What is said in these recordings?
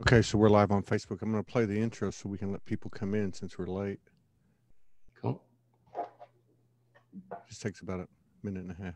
Okay, so we're live on Facebook. I'm going to play the intro so we can let people come in since we're late. Cool. Just takes about a minute and a half.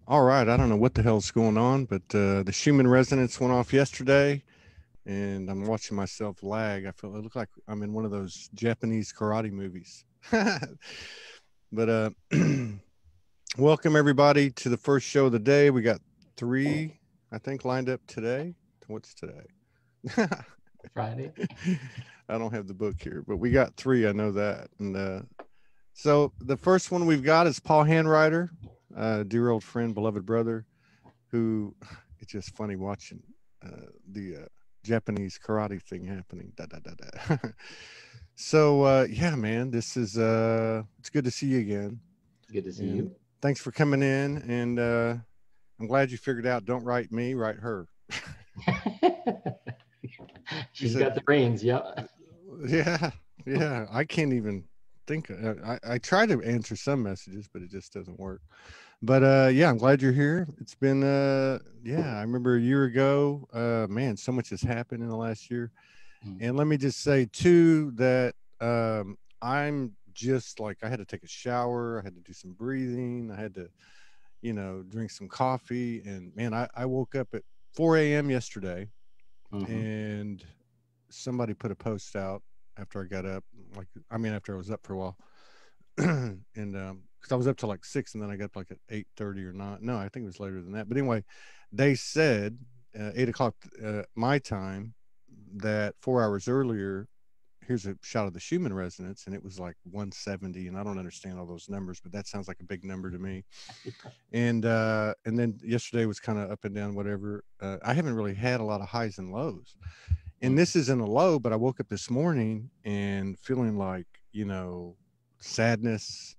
All right, I don't know what the hell's going on, but the Schumann resonance went off yesterday, and I'm watching myself lag. I feel it look like I'm in one of those Japanese karate movies. But welcome everybody to the first show of the day. We got 3, I think, lined up today. What's today? Friday. I don't have the book here, but we got 3. I know that. And so the first one we've got is Paul Hanrieder, dear old friend, beloved brother, who it's just funny watching the Japanese karate thing happening. Da, da, da, da. So yeah, man, this is it's good to see you again. Good to see you. Thanks for coming in, and I'm glad you figured out don't write me, write her. She's got the reins. Yeah. Yeah. I can't even think. I try to answer some messages, but it just doesn't work. But yeah, I'm glad you're here. It's been yeah, I remember a year ago. Man, so much has happened in the last year. And let me just say too that I'm just like, I had to take a shower, I had to do some breathing, I had to, drink some coffee. And man, I woke up at 4 a.m. yesterday, and somebody put a post out after I got up, after I was up for a while. And because I was up till like 6, and then I got up like at 8:30 or not. No, I think it was later than that. But anyway, they said 8 o'clock my time, that 4 hours earlier, here's a shot of the Schumann resonance, and it was like 170. And I don't understand all those numbers, but that sounds like a big number to me. And then yesterday was kind of up and down, whatever. I haven't really had a lot of highs and lows. And this isn't a low, but I woke up this morning and feeling like, sadness,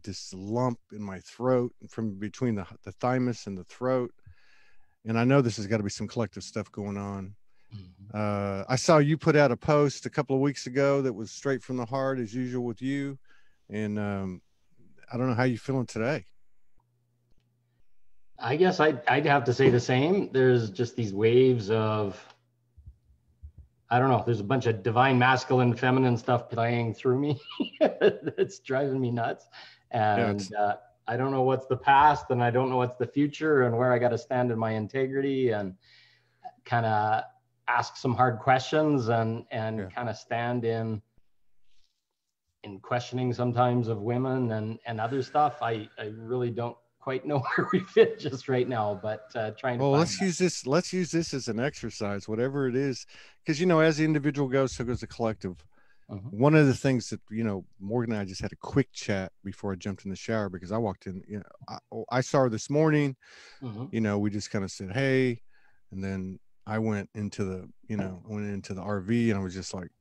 this lump in my throat from between the thymus and the throat. And I know this has got to be some collective stuff going on. I saw you put out a post a couple of weeks ago that was straight from the heart, as usual with you. And I don't know how you feeling today. I guess I'd have to say the same. There's just these waves of, I don't know, there's a bunch of divine masculine feminine stuff playing through me. It's driving me nuts. And I don't know what's the past, and I don't know what's the future, and where I got to stand in my integrity, and kind of ask some hard questions, and kind of stand in questioning sometimes of women and other stuff. I really don't quite know where we fit just right now, but trying to let's use this as an exercise, whatever it is, because as the individual goes, so goes the collective. One of the things that Morgan and I just had a quick chat before I jumped in the shower, because I walked in, I saw her this morning. We just kind of said hey, and then I went into the RV, and I was just like,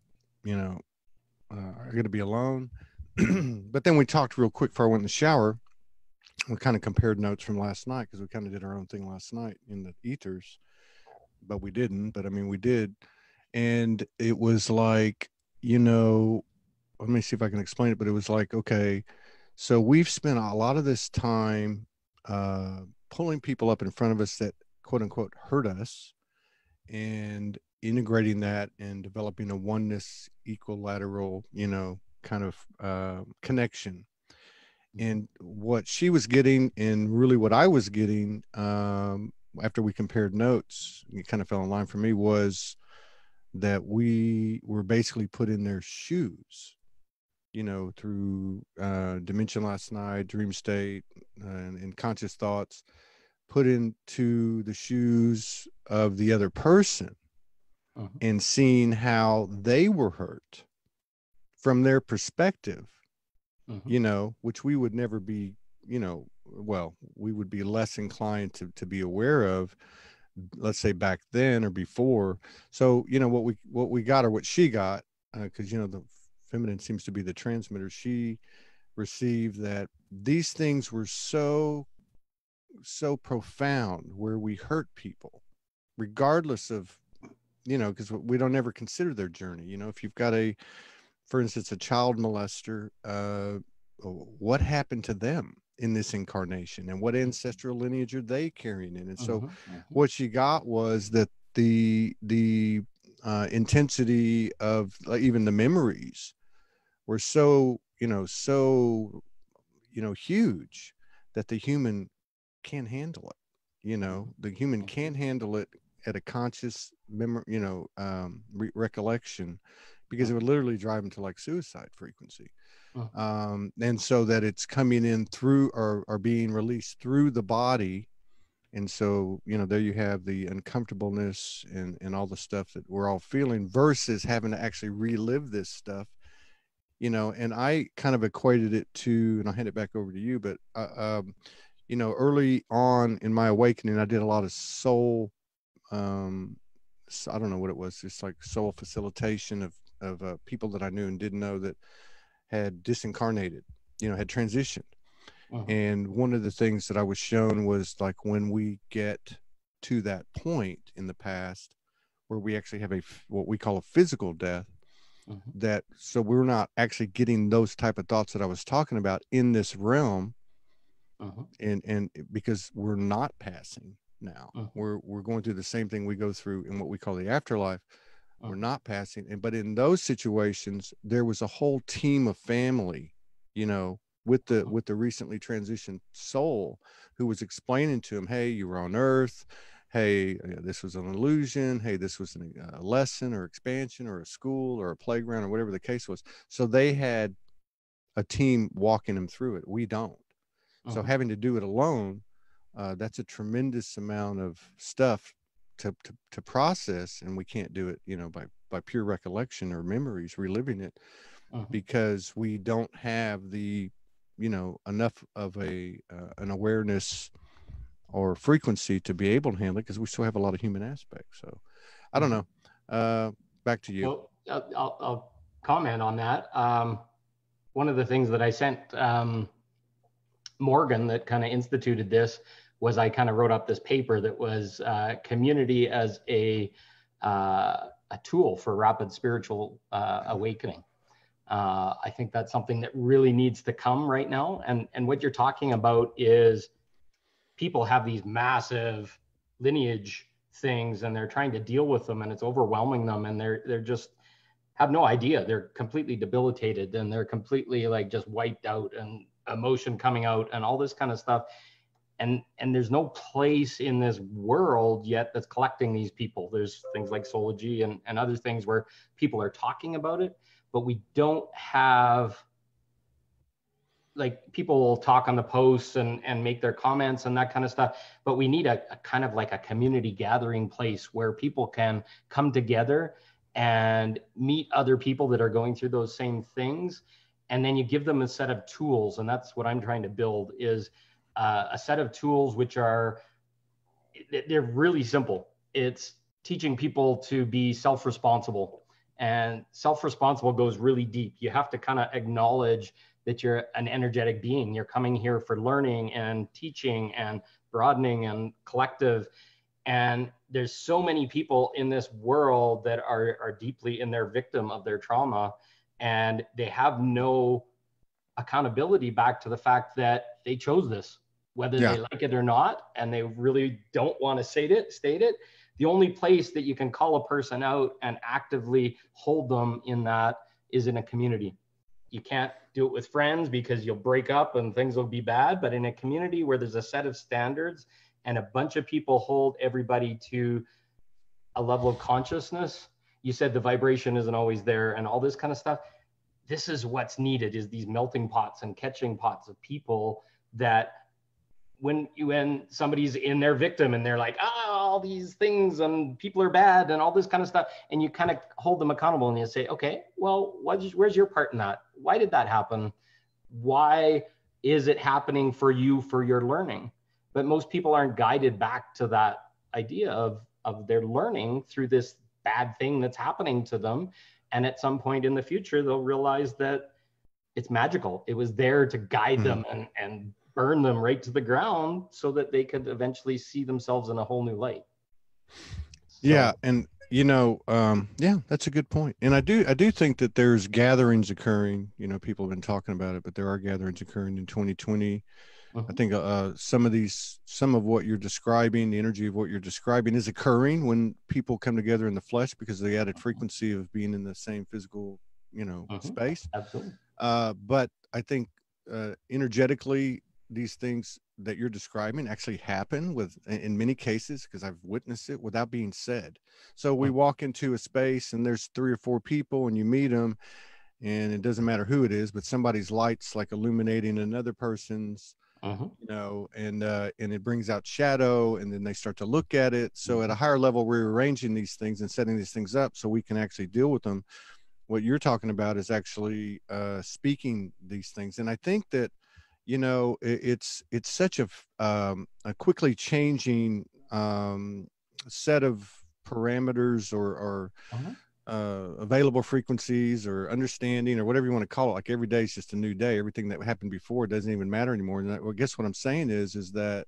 I got to be alone. But then we talked real quick before I went in the shower, We kind of compared notes from last night because we kind of did our own thing last night in the ethers, but we didn't. But I mean, we did. And it was like, you know, let me see if I can explain it, but it was like, okay, so we've spent a lot of this time pulling people up in front of us that quote unquote hurt us and integrating that and developing a oneness, equilateral, you know, kind of connection. And what she was getting, and really what I was getting, after we compared notes, it kind of fell in line for me, was that we were basically put in their shoes, you know, through dimension last night, dream state, and conscious thoughts, put into the shoes of the other person and seeing how they were hurt from their perspective, you know, which we would never be, you know, well, we would be less inclined to be aware of, let's say back then or before. So, you know, what we got or what she got, because, you know, the feminine seems to be the transmitter. She received that these things were so profound where we hurt people regardless of, you know, because we don't ever consider their journey. You know, if you've got for instance, a child molester, what happened to them in this incarnation and what ancestral lineage are they carrying in? And so what she got was that the intensity of even the memories were so, huge that the human can't handle it. You know, the human can't handle it at a conscious memory, recollection, because it would literally drive them to like suicide frequency. And so that it's coming in through or being released through the body. And so, you know, there you have the uncomfortableness and all the stuff that we're all feeling versus having to actually relive this stuff, you know. And I kind of equated it to, and I'll hand it back over to you, but, you know, early on in my awakening, I did a lot of soul, I don't know what it was, just like soul facilitation of people that I knew and didn't know that had disincarnated, you know, had transitioned. And one of the things that I was shown was like when we get to that point in the past where we actually have what we call a physical death, that so we're not actually getting those type of thoughts that I was talking about in this realm, and because we're not passing now, we're going through the same thing we go through in what we call the afterlife. We're not passing, but in those situations there was a whole team of family, you know, with the recently transitioned soul, who was explaining to him, hey, you were on earth, hey, this was an illusion, hey, this was a lesson or expansion or a school or a playground or whatever the case was. So they had a team walking them through it. We don't. So having to do it alone, that's a tremendous amount of stuff to process, and we can't do it, you know, by pure recollection or memories, reliving it, because we don't have the, you know, enough of an awareness or frequency to be able to handle it, because we still have a lot of human aspects. So I don't know. Back to you. Well, I'll comment on that. One of the things that I sent Morgan that kind of instituted this was I kind of wrote up this paper that was community as a tool for rapid spiritual awakening. I think that's something that really needs to come right now. And what you're talking about is people have these massive lineage things and they're trying to deal with them and it's overwhelming them, and they're just have no idea. They're completely debilitated and they're completely like just wiped out, and emotion coming out and all this kind of stuff. And there's no place in this world yet that's collecting these people. There's things like Soulogy and other things where people are talking about it, but we don't have, like, people will talk on the posts and make their comments and that kind of stuff, but we need a kind of like a community gathering place where people can come together and meet other people that are going through those same things. And then you give them a set of tools. And that's what I'm trying to build, is a set of tools which are, they're really simple. It's teaching people to be self-responsible, and self-responsible goes really deep. You have to kind of acknowledge that you're an energetic being. You're coming here for learning and teaching and broadening and collective. And there's so many people in this world that are deeply in their victim of their trauma, and they have no accountability back to the fact that they chose this, whether Yeah. they like it or not, and they really don't want to state it. The only place that you can call a person out and actively hold them in that is in a community. You can't do it with friends because you'll break up and things will be bad, but in a community where there's a set of standards and a bunch of people hold everybody to a level of consciousness. You said the vibration isn't always there and all this kind of stuff. This is what's needed, is these melting pots and catching pots of people that when somebody's in their victim and they're like, all these things and people are bad and all this kind of stuff, and you kind of hold them accountable and you say, okay, well, where's your part in that? Why did that happen? Why is it happening for you, for your learning? But most people aren't guided back to that idea of their learning through this bad thing that's happening to them. And at some point in the future, they'll realize that it's magical. It was there to guide them and burn them right to the ground so that they could eventually see themselves in a whole new light. So, Yeah. And, yeah, that's a good point. And I do think that there's gatherings occurring, people have been talking about it, but there are gatherings occurring in 2020. I think some of what you're describing, the energy of what you're describing is occurring when people come together in the flesh because of the added frequency of being in the same physical, space. Absolutely. But I think energetically, these things that you're describing actually happen in many cases, because I've witnessed it without being said. So we walk into a space and there's 3 or 4 people and you meet them, and it doesn't matter who it is, but somebody's light's like illuminating another person's, and it brings out shadow, and then they start to look at it. So at a higher level, we're arranging these things and setting these things up so we can actually deal with them. What you're talking about is actually speaking these things. And I think that, it's such a quickly changing set of parameters or available frequencies or understanding or whatever you want to call it. Like every day is just a new day. Everything that happened before doesn't even matter anymore. And I guess what I'm saying is that,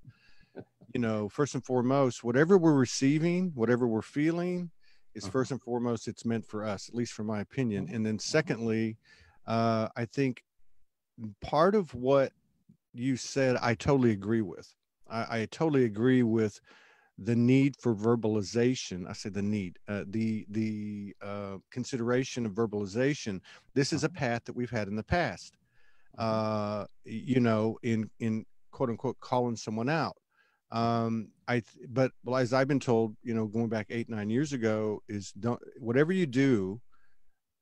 first and foremost, whatever we're receiving, whatever we're feeling is first and foremost, it's meant for us, at least from my opinion. And then secondly, I think part of what you said, I totally agree with. I totally agree with the need for verbalization. I say the need, the consideration of verbalization. This is a path that we've had in the past, in quote unquote calling someone out. But as I've been told, going back 8-9 years ago, is whatever you do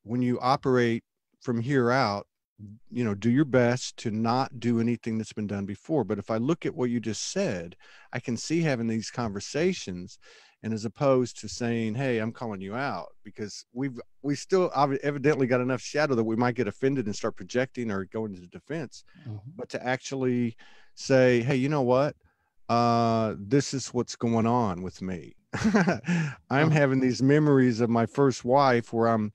when you operate from here out, do your best to not do anything that's been done before. But if I look at what you just said, I can see having these conversations, and as opposed to saying, hey, I'm calling you out, because we still evidently got enough shadow that we might get offended and start projecting or go into defense. But to actually say, hey, you know what? This is what's going on with me. I'm having these memories of my first wife where I'm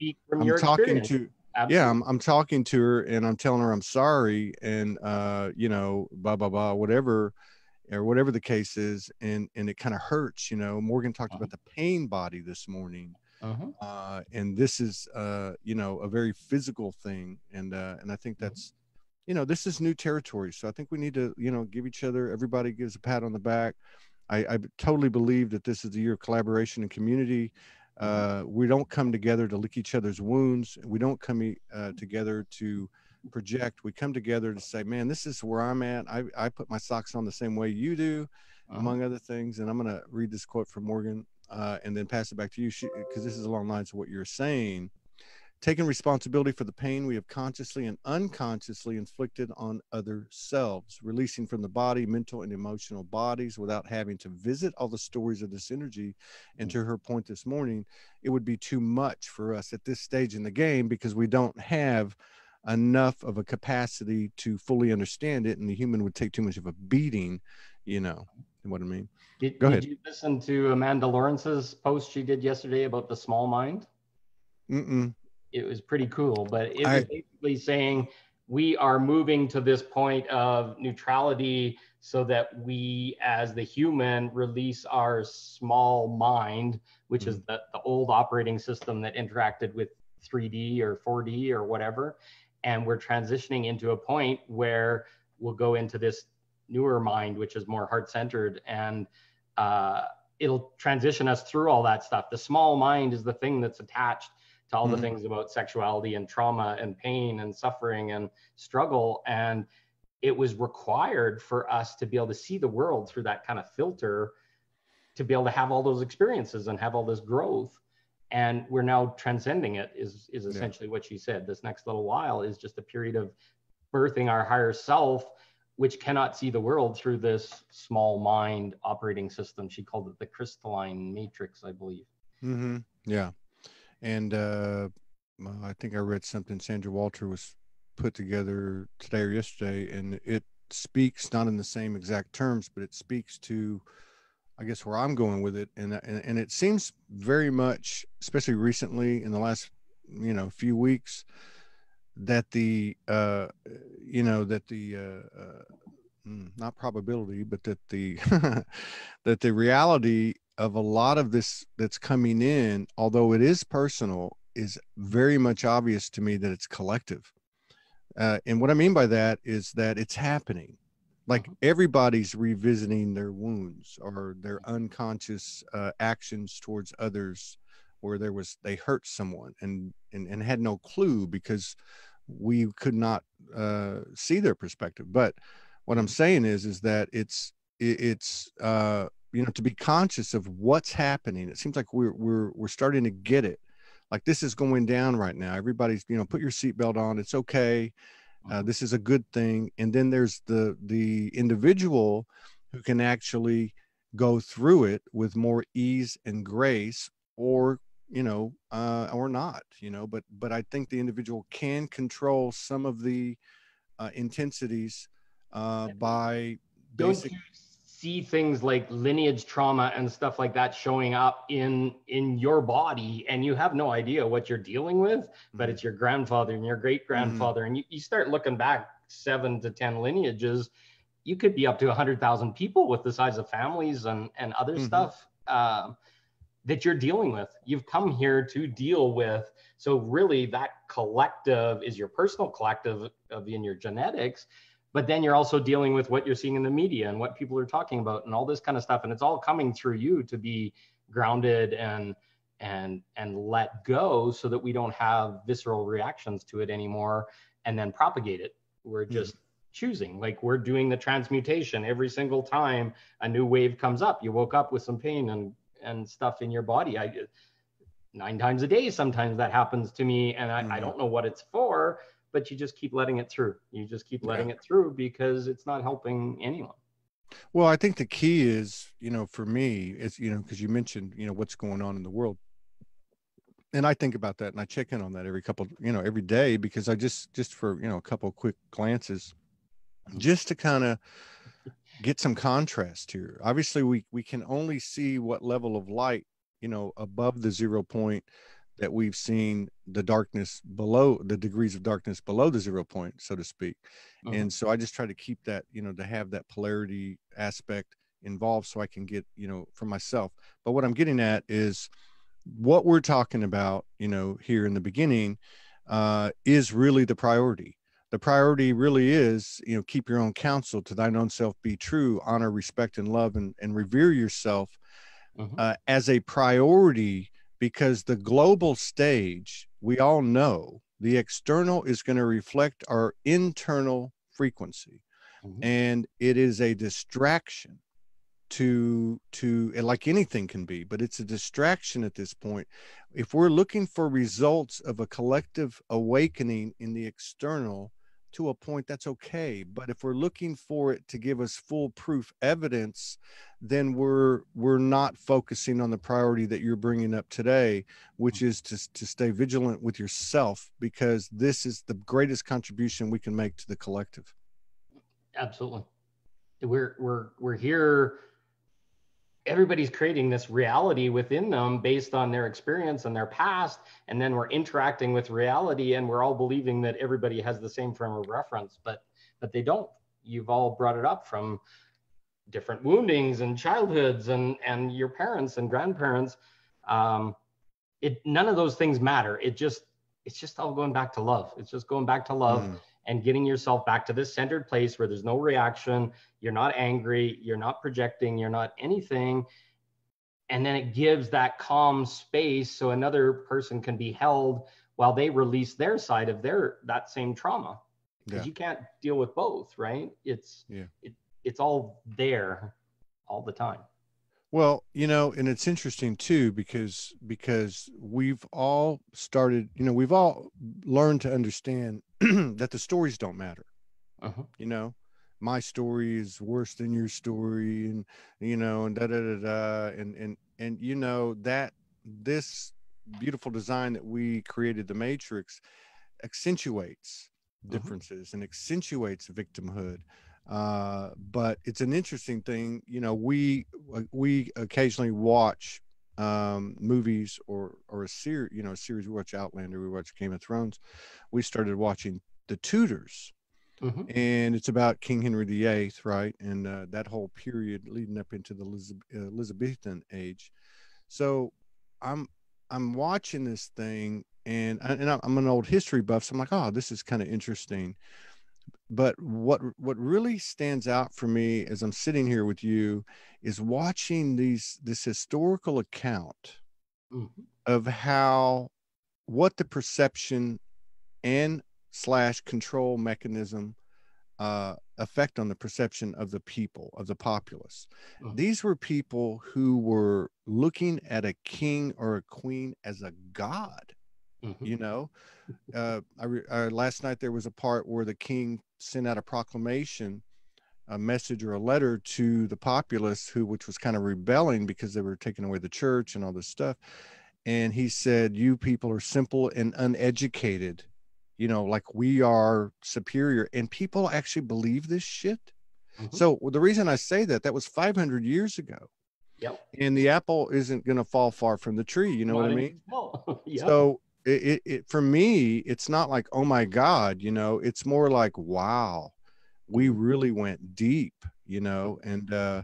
talking experience. to, Absolutely. I'm talking to her and I'm telling her I'm sorry, and blah blah blah, whatever, or whatever the case is, and it kind of hurts. Morgan talked about the pain body this morning, and this is a very physical thing, and I think that's this is new territory. So I think we need to give each other, everybody gives a pat on the back. I totally believe that this is the year of collaboration and community. We don't come together to lick each other's wounds. We don't come together to project. We come together to say, man, this is where I'm at. I put my socks on the same way you do, among other things. And I'm going to read this quote from Morgan and then pass it back to you, because this is along the lines of what you're saying. Taking responsibility for the pain we have consciously and unconsciously inflicted on other selves, releasing from the body, mental and emotional bodies without having to visit all the stories of this energy. And to her point this morning, it would be too much for us at this stage in the game, because we don't have enough of a capacity to fully understand it, and the human would take too much of a beating, what I mean. Go ahead. Did you listen to Amanda Lawrence's post she did yesterday about the small mind? Mm-mm. It was pretty cool, but it was basically saying we are moving to this point of neutrality so that we, as the human, release our small mind, which is the old operating system that interacted with 3D or 4D or whatever. And we're transitioning into a point where we'll go into this newer mind, which is more heart-centered, and it'll transition us through all that stuff. The small mind is the thing that's attached to all the things about sexuality and trauma and pain and suffering and struggle. And it was required for us to be able to see the world through that kind of filter, to be able to have all those experiences and have all this growth. And we're now transcending it, is essentially what she said. This next little while is just a period of birthing our higher self, which cannot see the world through this small mind operating system. She called it the crystalline matrix, I believe. Yeah. And I think I read something Sandra Walter was put together today or yesterday, and it speaks not in the same exact terms, but it speaks to, I guess, where I'm going with it. And it seems very much, especially recently in the last, few weeks, that the, not probability, but that the, that the reality of a lot of this that's coming in, although it is personal, is very much obvious to me that it's collective. And what I mean by that is that it's happening. Like everybody's revisiting their wounds or their unconscious actions towards others, where they hurt someone and had no clue because we could not see their perspective. But what I'm saying is that it's to be conscious of what's happening. It seems like we're starting to get it. Like, this is going down right now. Everybody's, put your seatbelt on. It's okay. This is a good thing. And then there's the individual who can actually go through it with more ease and grace, or or not, but I think the individual can control some of the intensities by Don't basic. you see things like lineage trauma and stuff like that showing up in your body, and you have no idea what you're dealing with, but it's your grandfather and your great grandfather, and you start looking back 7 to 10 lineages, you could be up to 100,000 people with the size of families and other stuff that you're dealing with. You've come here to deal with. So really, that collective is your personal collective of in your genetics, but then you're also dealing with what you're seeing in the media and what people are talking about and all this kind of stuff. And it's all coming through you to be grounded and let go, so that we don't have visceral reactions to it anymore and then propagate it. We're just choosing, like, we're doing the transmutation every single time a new wave comes up. You woke up with some pain and stuff in your body. 9 times a day sometimes that happens to me, and I don't know what it's for, but you just keep letting it through. You just keep letting it through, because it's not helping anyone. Well, I think the key is, for me, is, because you mentioned, what's going on in the world. And I think about that, and I check in on that every day, because I just for, a couple of quick glances, just to kind of get some contrast here. Obviously, we can only see what level of light, above the 0 point, that we've seen the darkness below, the degrees of darkness below the 0 point, so to speak. And so I just try to keep that, to have that polarity aspect involved, so I can get, for myself. But what I'm getting at is what we're talking about, here in the beginning, is really the priority. The priority really is, keep your own counsel, to thine own self be true, honor, respect, and love, and revere yourself as a priority, because the global stage, we all know the external is going to reflect our internal frequency, and it is a distraction to like anything can be, but it's a distraction at this point. If we're looking for results of a collective awakening in the external, to a point, that's okay. But if we're looking for it to give us foolproof evidence, then we're not focusing on the priority that you're bringing up today, which is to stay vigilant with yourself, because this is the greatest contribution we can make to the collective. Absolutely. We're here everybody's creating this reality within them based on their experience and their past, and then we're interacting with reality and we're all believing that everybody has the same frame of reference, but they don't. You've all brought it up from different woundings and childhoods and your parents and grandparents. None of those things matter. It's just all going back to love. It's just going back to love and getting yourself back to this centered place where there's no reaction. You're not angry. You're not projecting. You're not anything. And then it gives that calm space so another person can be held while they release their side of that same trauma. Because you can't deal with both, right? It's all there all the time. Well, and it's interesting too, because we've all started, we've all learned to understand that the stories don't matter. My story is worse than your story, and and da da da da, and that this beautiful design that we created, the Matrix, accentuates differences and accentuates victimhood. But it's an interesting thing. We occasionally watch movies or a series. A series. We watch Outlander. We watch Game of Thrones. We started watching The Tudors. And it's about King Henry VIII, right? And that whole period leading up into the Elizabethan age. So I'm watching this thing, and I'm an old history buff, so I'm like, oh, this is kind of interesting. But what really stands out for me as I'm sitting here with you is watching this historical account of what the perception and / control mechanism effect on the perception of the people, of the populace. These were people who were looking at a king or a queen as a god. Last night there was a part where the king sent out a proclamation, a message or a letter to the populace, which was kind of rebelling because they were taking away the church and all this stuff. And he said, you people are simple and uneducated, like we are superior. And people actually believe this shit. So the reason I say that was 500 years ago. And the apple isn't going to fall far from the tree. You know what I mean? So it for me, it's not like, oh my God, it's more like, wow, we really went deep, and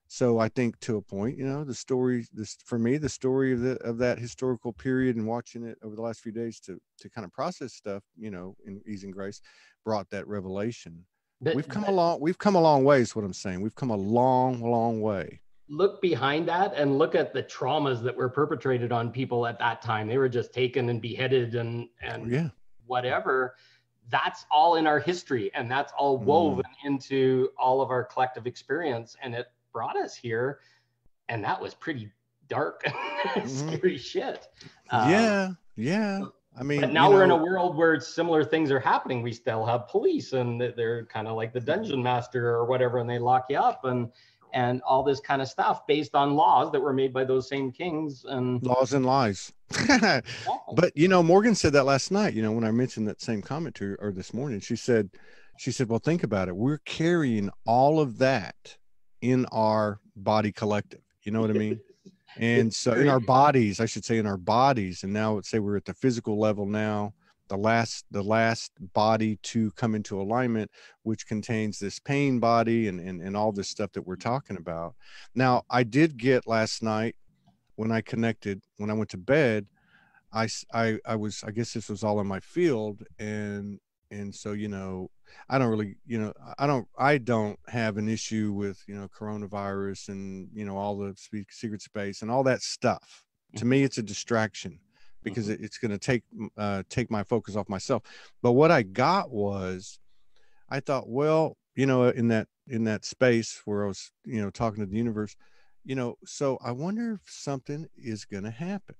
so I think to a point, the story, for me, the story of that historical period and watching it over the last few days to kind of process stuff, in ease and grace, brought that revelation. We've come a long way is what I'm saying. We've come a long way. Look behind that and look at the traumas that were perpetrated on people at that time. They were just taken and beheaded and whatever. That's all in our history, and that's all woven into all of our collective experience. And it brought us here, and that was pretty dark, scary shit. Yeah. I mean, but now we're in a world where similar things are happening. We still have police, and they're kind of like the dungeon master or whatever, and they lock you up and all this kind of stuff based on laws that were made by those same kings and laws and lies. But Morgan said that last night, when I mentioned that same comment to her, or this morning, she said, well, think about it. We're carrying all of that in our body collective. You know what I mean? And so in our bodies, I should say, in our bodies. And now let's say we're at the physical level now, the last body to come into alignment, which contains this pain body and all this stuff that we're talking about. Now, I did get last night when I went to bed, I guess this was all in my field. And so, I don't really, I don't have an issue with, coronavirus and, all the secret space and all that stuff. To me, it's a distraction, because it's going to take my focus off myself. But what I got was, I thought, well, in that space where I was, talking to the universe, so I wonder if something is going to happen,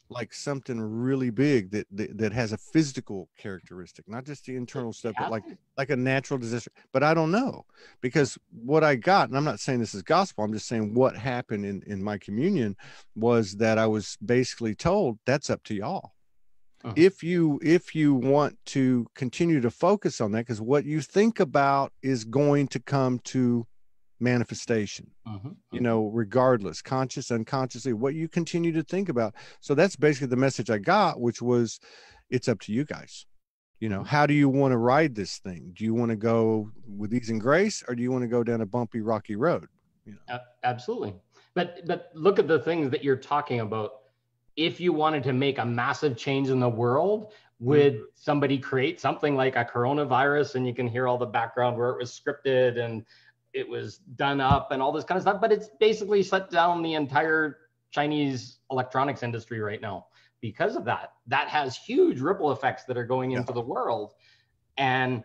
like something really big that has a physical characteristic, not just the internal stuff, but like a natural disaster. But I don't know, because what I got, and I'm not saying this is gospel, I'm just saying what happened in my communion was that I was basically told, that's up to y'all. If you want to continue to focus on that, because what you think about is going to come to manifestation, you Mm-hmm. know, regardless, conscious, unconsciously, what you continue to think about. So that's basically the message I got, which was, it's up to you guys. You know, Mm-hmm. how do you want to ride this thing? Do you want to go with ease and grace, or do you want to go down a bumpy, rocky road? You know? Absolutely. But look at the things that you're talking about. If you wanted to make a massive change in the world, would somebody create something like a coronavirus, and you can hear all the background where it was scripted and it was done up and all this kind of stuff, but it's basically shut down the entire Chinese electronics industry right now because of that. That has huge ripple effects that are going Yeah. into the world. And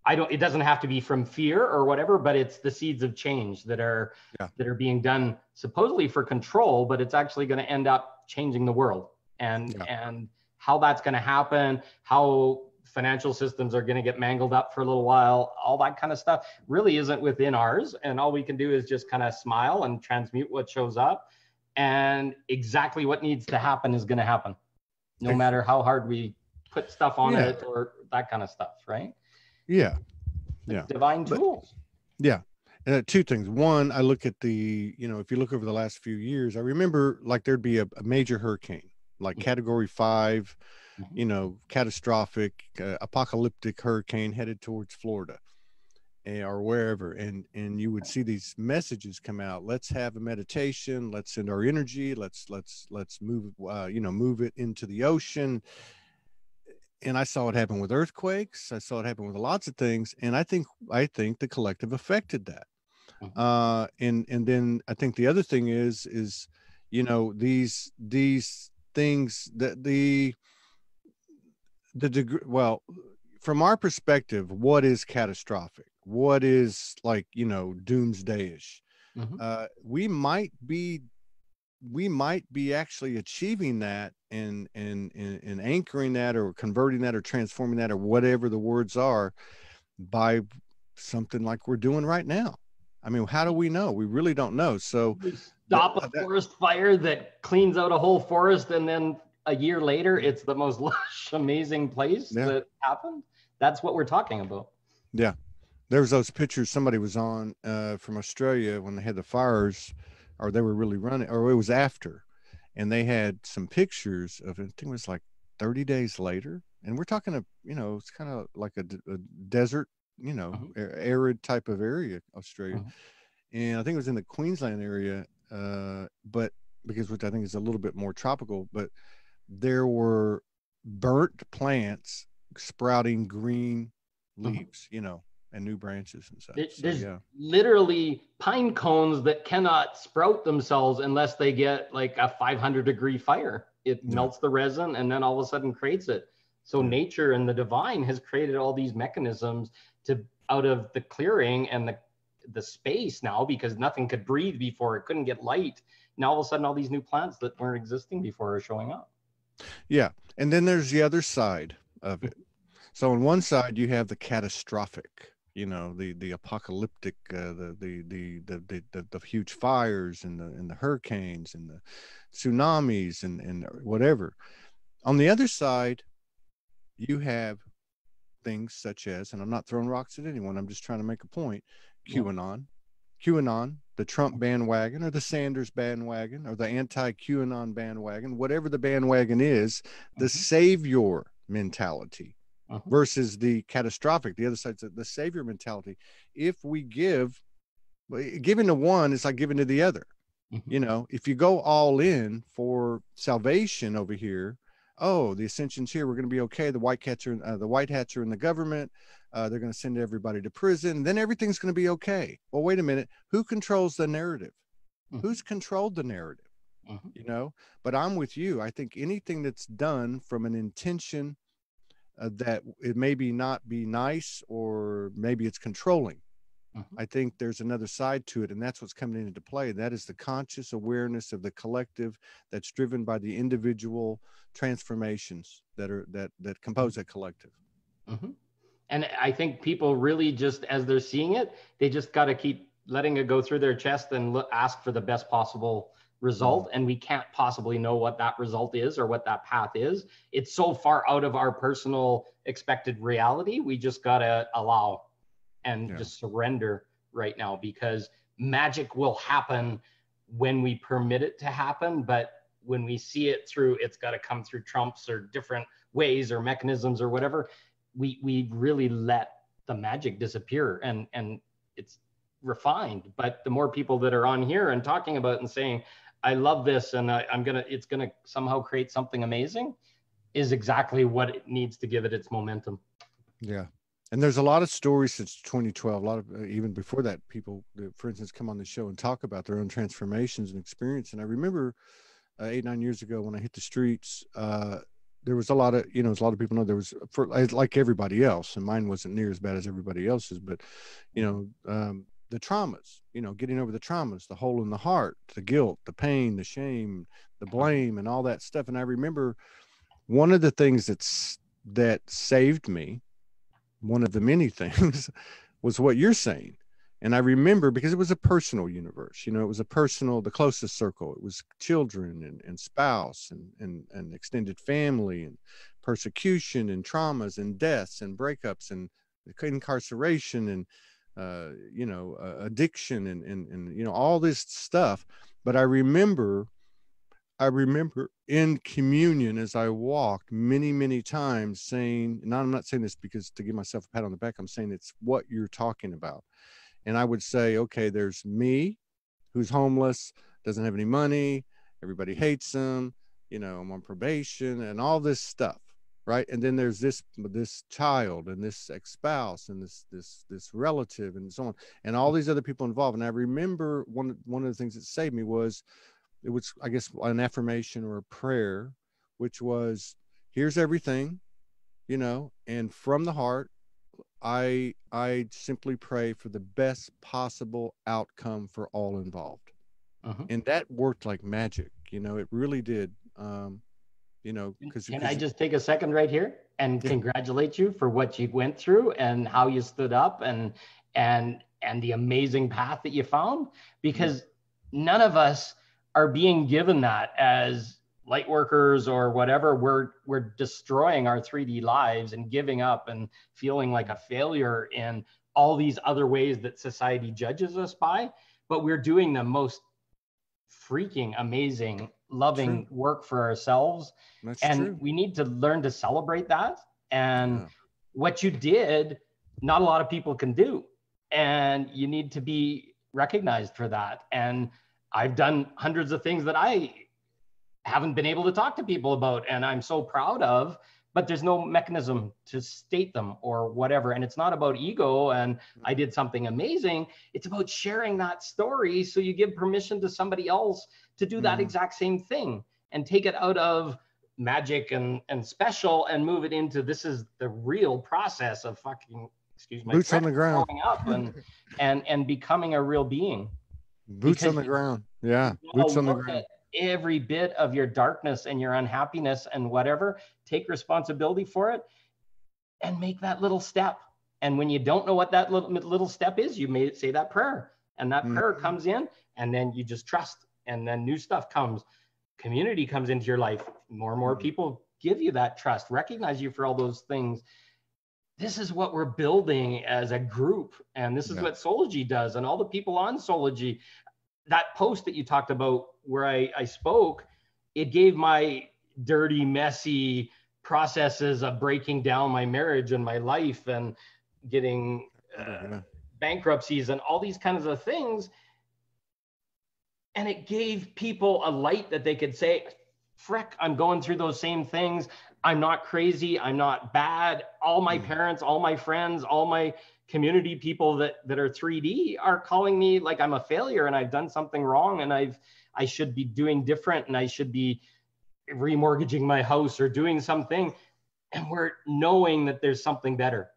it doesn't have to be from fear or whatever, but it's the seeds of change that are Yeah. being done supposedly for control, but it's actually going to end up changing the world. And how that's going to happen, how financial systems are going to get mangled up for a little while, all that kind of stuff really isn't within ours. And all we can do is just kind of smile and transmute what shows up. And exactly what needs to happen is going to happen, no matter how hard we put stuff on Yeah. it or that kind of stuff, right? Yeah. Like Yeah. divine But tools. yeah. Two things. One, I look at the, you know, if you look over the last few years, I remember like there'd be a major hurricane, like category 5, Mhm. you know, catastrophic, apocalyptic hurricane headed towards Florida, or wherever. And you would see these messages come out. Let's have a meditation. Let's send our energy. Let's move, you know, move it into the ocean. And I saw it happen with earthquakes. I saw it happen with lots of things. And I think the collective affected that. Mhm. And then I think the other thing is, you know, these things that the degree, well, from our perspective, what is catastrophic? What is, like, you know, doomsdayish? Mhm. We might be actually achieving that and anchoring that or converting that or transforming that or whatever the words are by something like we're doing right now. I mean, how do we know? We really don't know. So We stop a forest fire that cleans out a whole forest, and then a year later, it's the most lush, amazing place yeah, that happened. That's what we're talking about. yeah. There's those pictures somebody was on from Australia when they had the fires, or they were really running, or it was after, and they had some pictures of, I think it was like 30 days later, and we're talking you know, it's kind of like a desert, you know, Mhm. arid type of area, Australia, Mhm. and I think it was in the Queensland area, but because, which I think is a little bit more tropical, but there were burnt plants sprouting green Mhm. leaves, you know, and new branches and such. So There's yeah, literally pine cones that cannot sprout themselves unless they get like a 500-degree fire. It yeah, melts the resin and then all of a sudden creates it. So yeah, nature and the divine has created all these mechanisms to, out of the clearing and the space now, because nothing could breathe before, it couldn't get light. Now all of a sudden all these new plants that weren't existing before are showing up. yeah. And then there's the other side of it. So on one side you have the catastrophic, you know, the apocalyptic, the huge fires and the hurricanes and the tsunamis and whatever. On the other side, you have things such as, and I'm not throwing rocks at anyone, I'm just trying to make a point, Yeah. QAnon, the Trump bandwagon or the Sanders bandwagon or the anti-QAnon bandwagon, whatever the bandwagon is, the Mhm. savior mentality Mhm. versus the catastrophic, the other side's the savior mentality. If we giving to one is like giving to the other. Mhm. You know, if you go all in for salvation over here, oh, the ascension's here, we're going to be okay. The the white hats are in the government. They're going to send everybody to prison. Then everything's going to be okay. Well, wait a minute. Who controls the narrative? Mhm. Who's controlled the narrative? Mhm. You know, but I'm with you. I think anything that's done from an intention that it maybe not be nice, or maybe it's controlling, Mhm. I think there's another side to it, and that's what's coming into play. That is the conscious awareness of the collective that's driven by the individual transformations that compose that collective. Mhm. And I think people really just, as they're seeing it, they just got to keep letting it go through their chest and ask for the best possible Mm. result. And we can't possibly know what that result is or what that path is. It's so far out of our personal expected reality. We just got to allow and Yeah. just surrender right now, because magic will happen when we permit it to happen. But when we see it through, it's got to come through trumps or different ways or mechanisms or whatever, we really let the magic disappear, and it's refined. But the more people that are on here and talking about it and saying, I love this, and it's gonna somehow create something amazing, is exactly what it needs to give it its momentum. Yeah. And there's a lot of stories since 2012, a lot of, even before that, people, for instance, come on the show and talk about their own transformations and experience. And I remember 8-9 years ago when I hit the streets, there was a lot of, as a lot of people know, there was, like everybody else, and mine wasn't near as bad as everybody else's, but, the traumas, getting over the traumas, the hole in the heart, the guilt, the pain, the shame, the blame, and all that stuff. And I remember one of the things that saved me, one of the many things, was what you're saying. And I remember, because it was a personal universe, it was a personal, the closest circle. It was children and spouse and extended family and persecution and traumas and deaths and breakups and incarceration and, addiction and all this stuff. But I remember in communion, as I walked many, many times, saying, and I'm not saying this because to give myself a pat on the back, I'm saying it's what you're talking about. And I would say, okay, there's me, who's homeless, doesn't have any money, everybody hates him, I'm on probation and all this stuff, right? And then there's this child and this ex-spouse and this relative and so on, and all these other people involved. And I remember one of the things that saved me was, it was, I guess, an affirmation or a prayer, which was, here's everything, and from the heart, I simply pray for the best possible outcome for all involved. And that worked like magic. It really did. Because can I just take a second right here and congratulate you for what you went through and how you stood up and the amazing path that you found, because none of us are being given that as light workers or whatever. We're destroying our 3D lives and giving up and feeling like a failure in all these other ways that society judges us by, but we're doing the most freaking amazing, loving work for ourselves. And we need to learn to celebrate that. And what you did, not a lot of people can do, and you need to be recognized for that. And I've done hundreds of things that I haven't been able to talk to people about, and I'm so proud of, but there's no mechanism to state them or whatever. And it's not about ego and I did something amazing. It's about sharing that story, so you give permission to somebody else to do that exact same thing and take it out of magic and special and move it into, this is the real process of fucking, excuse my boots on the ground, growing up and becoming a real being. Boots on the ground. Yeah. Boots on the ground. Every bit of your darkness and your unhappiness and whatever, take responsibility for it and make that little step. And when you don't know what that little step is, you may say that prayer, and that prayer comes in, and then you just trust, and then new stuff comes. Community comes into your life. More and more people give you that trust, recognize you for all those things. This is what we're building as a group. And this is what Soulogy does. And all the people on Soulogy, that post that you talked about where I spoke, it gave my dirty, messy processes of breaking down my marriage and my life and getting bankruptcies and all these kinds of things. And it gave people a light that they could say, frick, I'm going through those same things. I'm not crazy. I'm not bad. All my parents, all my friends, all my community people that are 3D are calling me like I'm a failure and I've done something wrong and I should be doing different and I should be remortgaging my house or doing something. And we're knowing that there's something better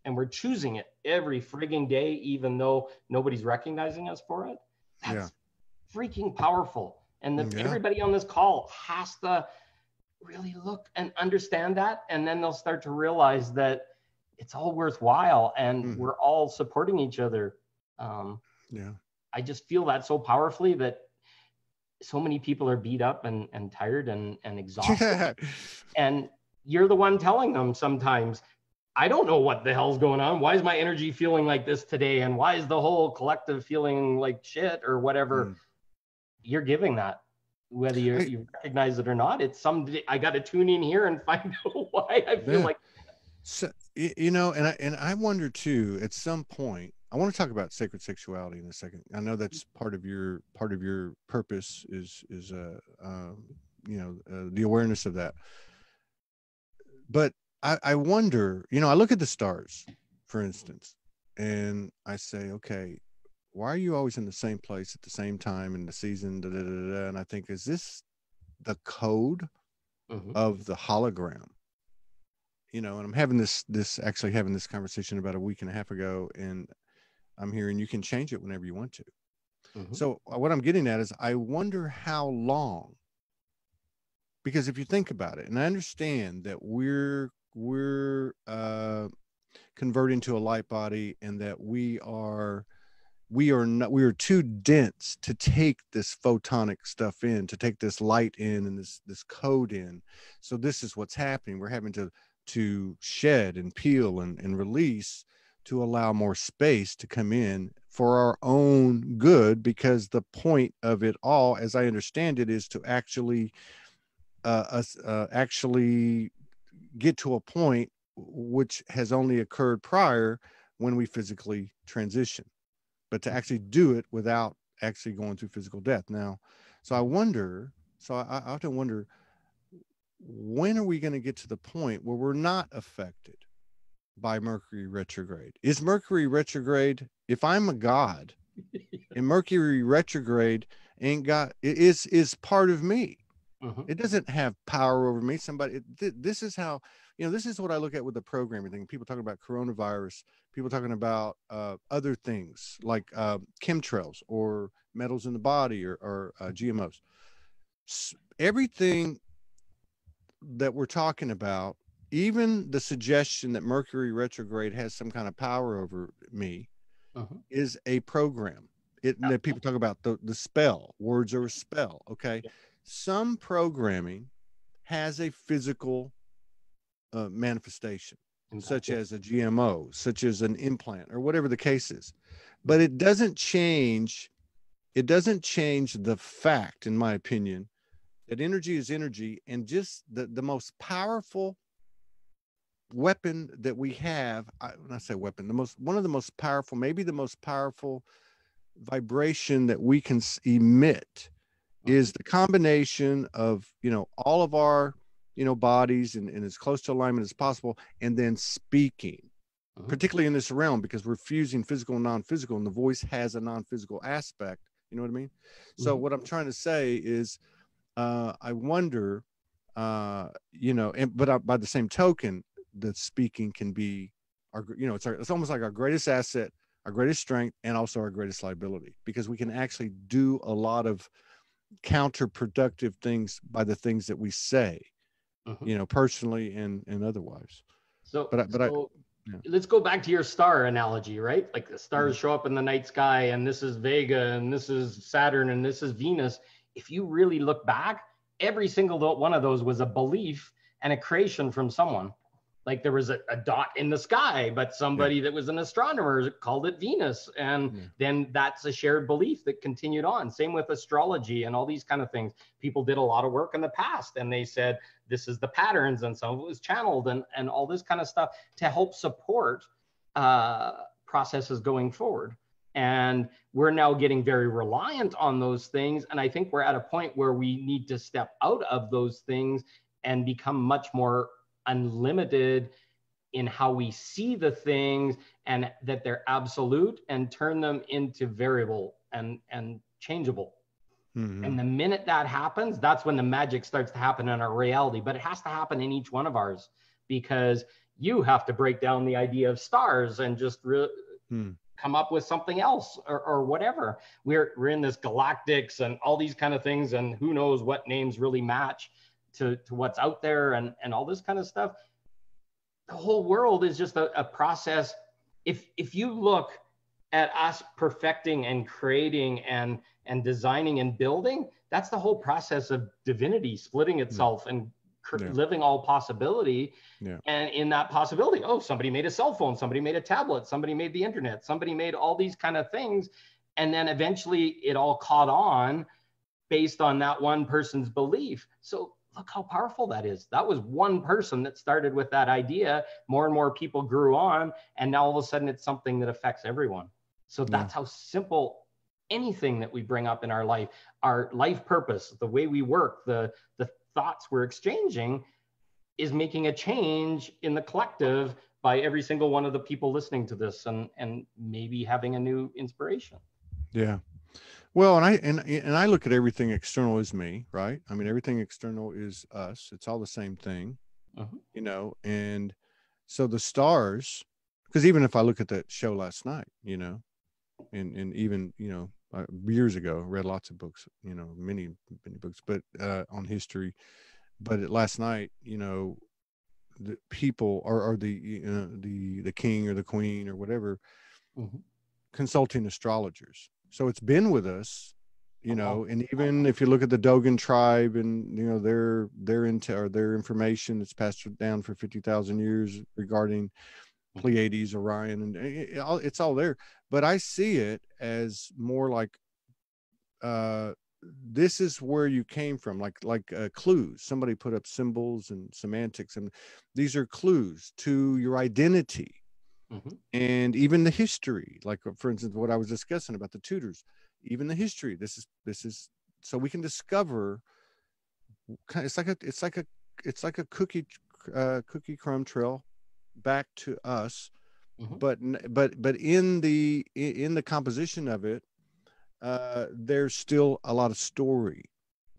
and we're choosing it every frigging day, even though nobody's recognizing us for it. That's freaking powerful. And everybody on this call has to really look and understand that. And then they'll start to realize that it's all worthwhile and we're all supporting each other. I just feel that so powerfully, that so many people are beat up and tired and exhausted. And you're the one telling them sometimes, I don't know what the hell's going on. Why is my energy feeling like this today? And why is the whole collective feeling like shit or whatever? You're giving that, whether you recognize it or not. It's someday I got to tune in here and find out why I feel like. So, you know, and I wonder too, at some point, I want to talk about sacred sexuality in a second. I know that's part of your purpose is the awareness of that. But I wonder, you know, I look at the stars, for instance, and I say, okay, why are you always in the same place at the same time in the season? Da, da, da, da, and I think, is this the code of the hologram? You know, and I'm having this conversation about a week and a half ago, and I'm hearing you can change it whenever you want to. So what I'm getting at is, I wonder how long, because if you think about it, and I understand that we're converting to a light body, and that we are too dense to take this photonic stuff in, to take this light in, and this code in. So this is what's happening. We're having to shed and peel and release to allow more space to come in for our own good, because the point of it all, as I understand it, is to actually get to a point which has only occurred prior, when we physically transition, but to actually do it without actually going through physical death. Now, so I often wonder, when are we going to get to the point where we're not affected by Mercury retrograde? Is Mercury retrograde, if I'm a god, and Mercury retrograde is part of me? It doesn't have power over me. This is how, this is what I look at with the programming thing. People talking about coronavirus, people talking about other things like chemtrails or metals in the body, or GMOs. Everything that we're talking about, even the suggestion that Mercury retrograde has some kind of power over me, is a program. That people talk about the spell. Words are a spell. Okay. Some programming has a physical manifestation, such as a GMO, such as an implant, or whatever the case is. But it doesn't change the fact, in my opinion, that energy is energy, and just the most powerful weapon that we have. When I say weapon, one of the most powerful, maybe the most powerful vibration that we can emit, is the combination of, all of our, bodies and as close to alignment as possible, and then speaking, particularly in this realm, because we're fusing physical and non-physical, and the voice has a non-physical aspect. You know what I mean? So what I'm trying to say is, I wonder, by the same token, that speaking can be it's almost like our greatest asset, our greatest strength, and also our greatest liability, because we can actually do a lot of counterproductive things by the things that we say, personally and otherwise. Let's go back to your star analogy, right? Like the stars show up in the night sky, and this is Vega, and this is Saturn, and this is Venus. If you really look back, every single one of those was a belief and a creation from someone. Like there was a dot in the sky, but somebody that was an astronomer called it Venus. And then that's a shared belief that continued on. Same with astrology and all these kind of things. People did a lot of work in the past, and they said, this is the patterns, and some of it was channeled, and all this kind of stuff to help support processes going forward. And we're now getting very reliant on those things. And I think we're at a point where we need to step out of those things and become much more unlimited in how we see the things, and that they're absolute, and turn them into variable and changeable. And the minute that happens, that's when the magic starts to happen in our reality. But it has to happen in each one of ours, because you have to break down the idea of stars and just come up with something else, or whatever. We're in this galactics and all these kind of things, and who knows what names really match to what's out there, and all this kind of stuff. The whole world is just a process. If you look at us perfecting and creating and designing and building, that's the whole process of divinity splitting itself and Yeah. living all possibility. Yeah. And in that possibility, oh, somebody made a cell phone, somebody made a tablet, somebody made the internet, somebody made all these kind of things. And then eventually it all caught on based on that one person's belief. So look how powerful that is. That was one person that started with that idea. More and more people grew on, and now all of a sudden it's something that affects everyone. So Yeah. that's how simple anything that we bring up in our life purpose, the way we work, the thoughts we're exchanging is making a change in the collective by every single one of the people listening to this, and maybe having a new inspiration. Yeah. Well, and I look at everything external as me, right? I mean, everything external is us. It's all the same thing, Mhm. and so the stars, because even if I look at that show last night, and even, years ago, read lots of books, many books, but on history, but last night, the people or the king or the queen or whatever Mhm. consulting astrologers. So it's been with us, A long and even if you look at the Dogon tribe and their into or their information that's passed down for 50,000 years regarding time. Pleiades, Orion, and it's all there. But I see it as more like uh this is where you came from, like clues. Somebody put up symbols and semantics, and these are clues to your identity Mhm. and even the history, like for instance what I was discussing about the tutors, even the history. This is so we can discover it's like a cookie crumb trail back to us, Mhm. but in the composition of it, there's still a lot of story,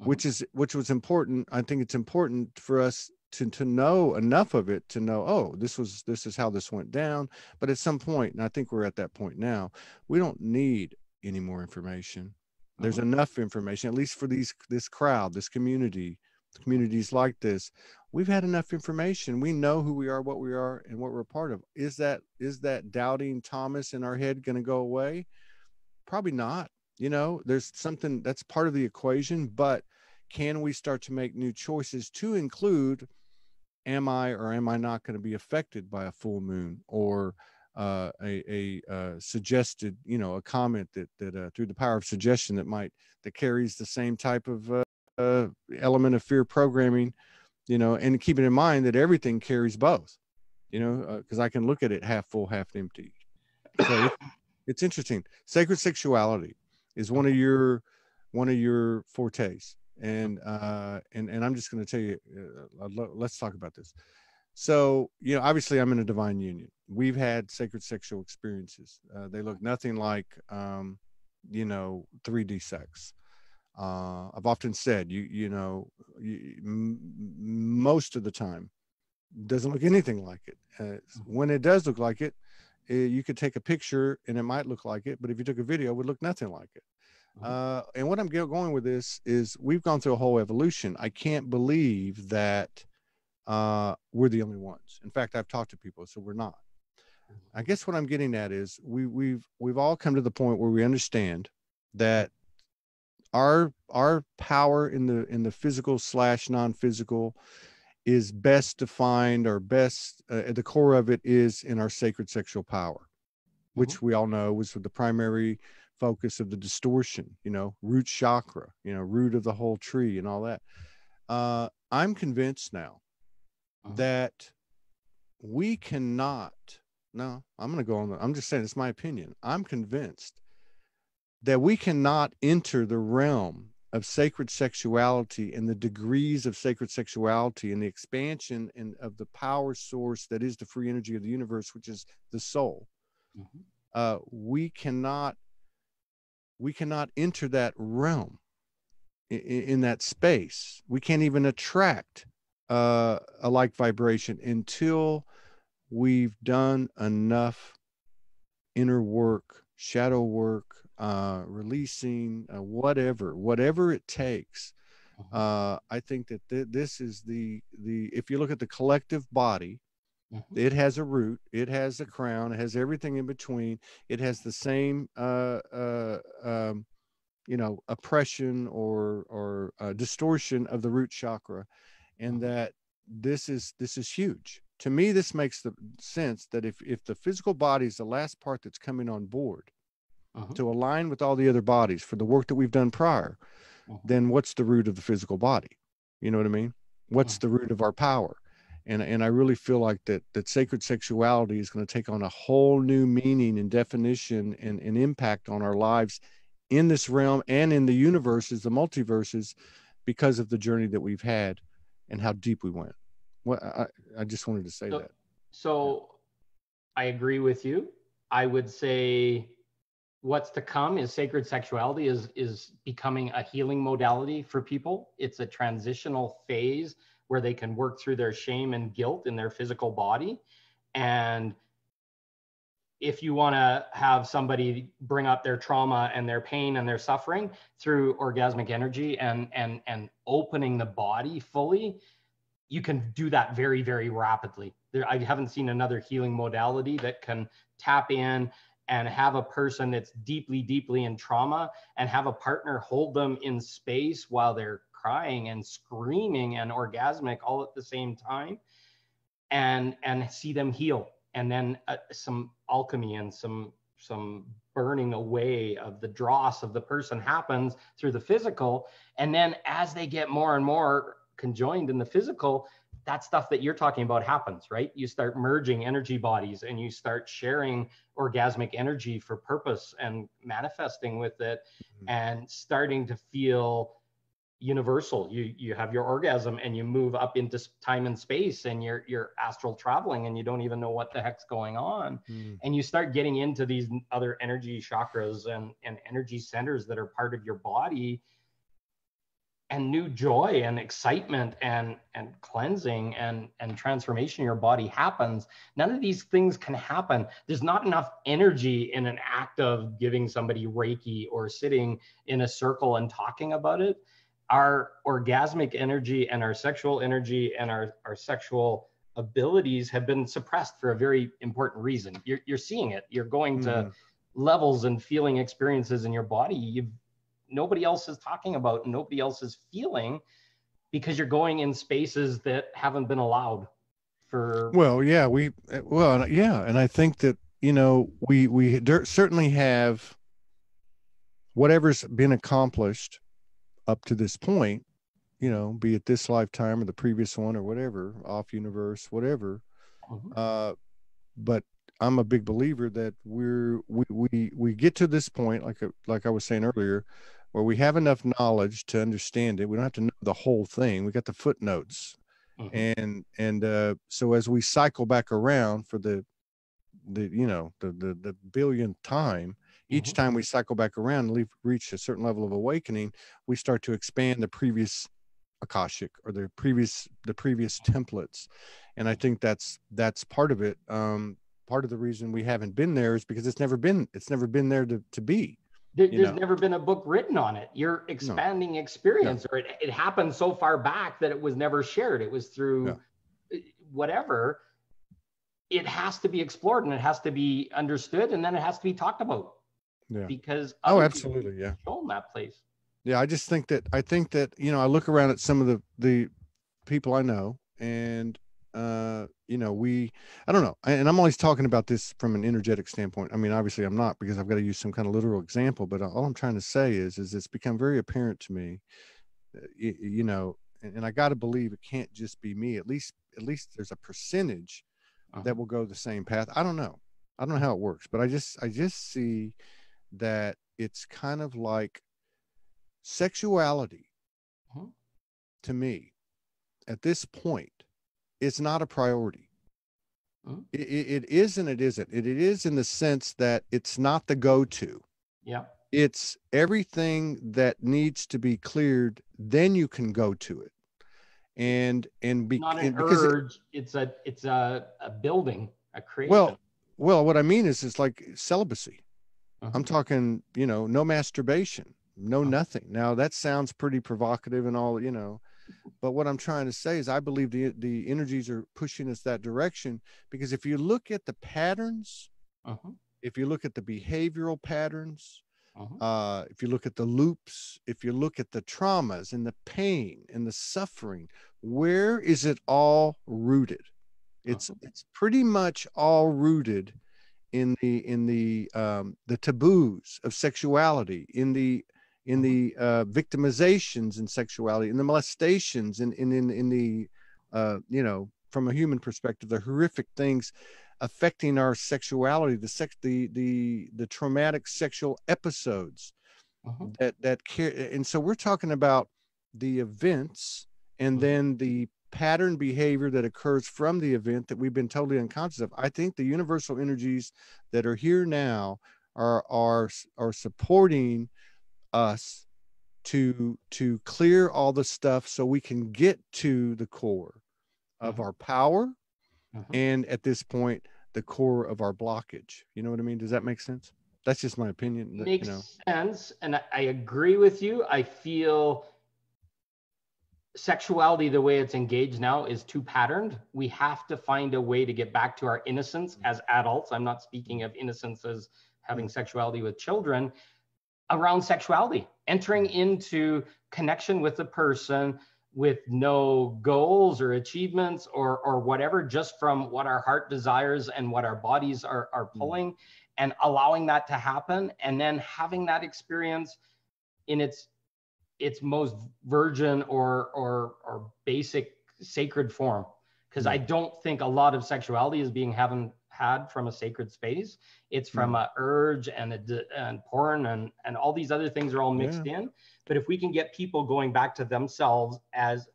Mhm. which was important. I think it's important for us to know enough of it to know, oh, this is how this went down. But at some point, and I think we're at that point now, we don't need any more information. There's Mhm. enough information, at least for this crowd, this communities like this. We've had enough information. We know who we are, what we are, and what we're a part of. Is that doubting Thomas in our head going to go away? Probably not. There's something that's part of the equation, but can we start to make new choices to include, am I or am I not going to be affected by a full moon, or a suggested, a comment that through the power of suggestion that carries the same type of element of fear programming, and keeping in mind that everything carries both, because I can look at it half full, half empty. So it's interesting. Sacred sexuality is one of Okay. your fortes, Mhm. and I'm just going to tell you. Let's talk about this. So, obviously, I'm in a divine union. We've had sacred sexual experiences. They look nothing like, 3D sex. I've often said, most of the time, doesn't look anything like it. Mhm. When it does look like it, you could take a picture and it might look like it, but if you took a video, it would look nothing like it. Mhm. And what I'm going with this is we've gone through a whole evolution. I can't believe that we're the only ones. In fact, I've talked to people, so we're not. I guess what I'm getting at is we've all come to the point where we understand that our power in the physical slash non-physical is best defined, or best at the core of it is in our sacred sexual power, Mhm. which we all know was the primary focus of the distortion, root chakra, root of the whole tree and all that. I'm convinced now Mhm. that we cannot, no, I'm going to go on, I'm just saying, it's my opinion. I'm convinced that we cannot enter the realm of sacred sexuality and the degrees of sacred sexuality and the expansion of the power source that is the free energy of the universe, which is the soul. Mhm. We cannot enter that realm, in that space. We can't even attract a like vibration until we've done enough inner work, shadow work, releasing, whatever it takes. Mhm. I think that this is if you look at the collective body, Mhm. it has a root, it has a crown, it has everything in between. It has the same, oppression or distortion of the root chakra, and Mhm. that this is huge. To me, this makes the sense that if the physical body is the last part that's coming on board to align with all the other bodies for the work that we've done prior, then what's the root of the physical body? You know what I mean? What's the root of our power? And I really feel like that sacred sexuality is going to take on a whole new meaning and definition and impact on our lives in this realm and in the universes, the multiverses, because of the journey that we've had and how deep we went. Well, I just wanted to say that. So I agree with you. I would say what's to come is sacred sexuality is becoming a healing modality for people. It's a transitional phase where they can work through their shame and guilt in their physical body. And if you want to have somebody bring up their trauma and their pain and their suffering through orgasmic energy and opening the body fully, you can do that very, very rapidly. I haven't seen another healing modality that can tap in and have a person that's deeply, deeply in trauma and have a partner hold them in space while they're crying and screaming and orgasmic all at the same time, and see them heal. And then some alchemy and some burning away of the dross of the person happens through the physical. And then as they get more and more conjoined in the physical, that stuff that you're talking about happens, right? You start merging energy bodies and you start sharing orgasmic energy for purpose and manifesting with it and starting to feel universal. You have your orgasm and you move up into time and space and you're astral traveling and you don't even know what the heck's going on. And you start getting into these other energy chakras and energy centers that are part of your body, and new joy and excitement and cleansing and transformation in your body happens. None of these things can happen. There's not enough energy in an act of giving somebody Reiki or sitting in a circle and talking about it. Our orgasmic energy and our sexual energy and our sexual abilities have been suppressed for a very important reason. You're seeing it. You're going to levels and feeling experiences in your body nobody else is talking about, nobody else is feeling, because you're going in spaces that haven't been allowed for. And I think that, we certainly have whatever's been accomplished up to this point, be it this lifetime or the previous one or whatever, off universe, whatever. But I'm a big believer that we get to this point, like I was saying earlier, where we have enough knowledge to understand it. We don't have to know the whole thing. We got the footnotes. And so as we cycle back around for the billionth time, each time we cycle back around and reach a certain level of awakening, we start to expand the previous Akashic or the previous templates. And I think that's part of it. Part of the reason we haven't been there is because it's never been there to be. There's never been a book written on it. You're expanding experience, or it happened so far back that it was never shared. It was through whatever. It has to be explored and it has to be understood, and then it has to be talked about. Yeah. Because absolutely, shown that place. Yeah, I think that I look around at some of the people I know, and I don't know. And I'm always talking about this from an energetic standpoint. I mean, obviously I'm not, because I've got to use some kind of literal example, but all I'm trying to say is it's become very apparent to me, and I got to believe it can't just be me. At least there's a percentage that will go the same path. I don't know how it works, but I just see that it's kind of like sexuality to me at this point. It's not a priority. It is and it isn't. It is in the sense that it's not the go-to. Yeah. It's everything that needs to be cleared, then you can go to it. Not an urge. It's a building, a creation. Well, what I mean is it's like celibacy. I'm talking, no masturbation, no nothing. Now that sounds pretty provocative and all, but what I'm trying to say is I believe the energies are pushing us that direction, because if you look at the patterns, if you look at the behavioral patterns, Uh-huh. If you look at the loops, if you look at the traumas and the pain and the suffering, where is it all rooted? It's Uh-huh. it's pretty much all rooted in the taboos of sexuality, Uh-huh. in the victimizations in sexuality, in the molestations, in the from a human perspective, the horrific things affecting our sexuality, the traumatic sexual episodes Uh-huh. that care. And so we're talking about the events and Uh-huh. then the pattern behavior that occurs from the event that we've been totally unconscious of. I think the universal energies that are here now are supporting us to clear all the stuff so we can get to the core of Uh-huh. our power, Uh-huh. and at this point the core of our blockage. You know what I mean? Does that make sense? That's just my opinion. Makes sense. And I agree with you. I feel sexuality, the way it's engaged now, is too patterned. We have to find a way to get back to our innocence as adults. I'm not speaking of innocence as having sexuality with children, around sexuality, entering into connection with the person with no goals or achievements or whatever, just from what our heart desires and what our bodies are pulling, and allowing that to happen, and then having that experience in its most virgin or basic sacred form. Because I don't think a lot of sexuality is being had from a sacred space. It's from a urge and porn and all these other things are all mixed in. But if we can get people going back to themselves as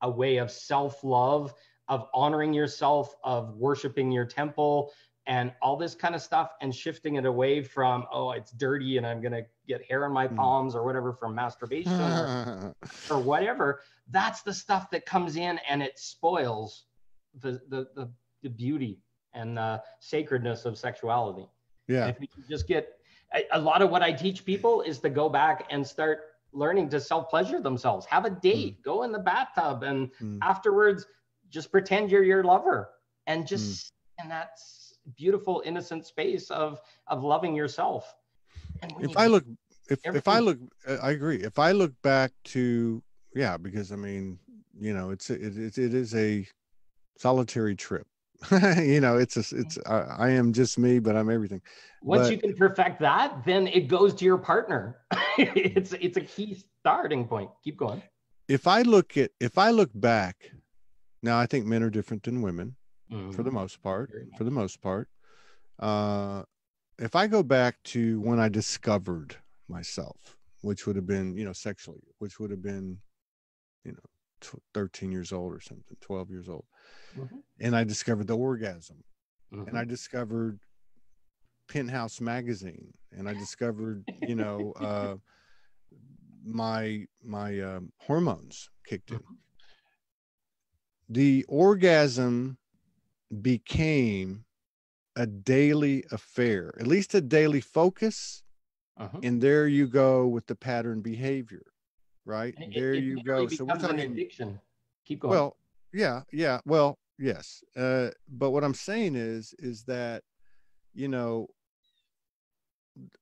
a way of self-love, of honoring yourself, of worshiping your temple, and all this kind of stuff, and shifting it away from, oh, it's dirty and I'm going to get hair on my palms or whatever from masturbation or whatever. That's the stuff that comes in and it spoils the beauty and sacredness of sexuality. And if we can just get a lot of what I teach people is to go back and start learning to self-pleasure themselves. Have a date, go in the bathtub, and afterwards just pretend you're your lover, and just in that beautiful innocent space of loving yourself. And when if I look if I everything, look I agree. If I look back to, because I mean, it is a solitary trip. I am just me, but I'm everything. once But you can perfect that, then it goes to your partner. It's a key starting point. Keep going. if I look back now, I think men are different than women for the most part. For the most part, if I go back to when I discovered myself, which would have been, sexually, which would have been, 13 years old or something, 12 years old. And I discovered the orgasm, and I discovered Penthouse magazine, and I discovered, my hormones kicked in. The orgasm became a daily affair, at least a daily focus. And there you go with the pattern behavior, right? And There it you literally go. So we're becomes an talking, addiction. Keep going. well, yeah. Well, yes. But what I'm saying is that,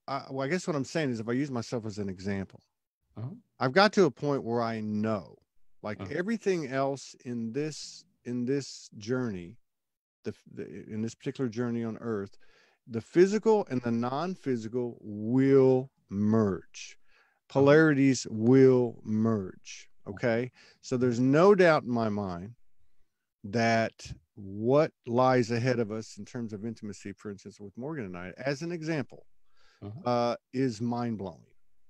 I guess what I'm saying is, if I use myself as an example, I've got to a point where I know, like everything else in this journey, in this particular journey on Earth, the physical and the non-physical will merge. Polarities will merge. Okay. So there's no doubt in my mind that what lies ahead of us in terms of intimacy, for instance, with Morgan and I, as an example, is mind-blowing.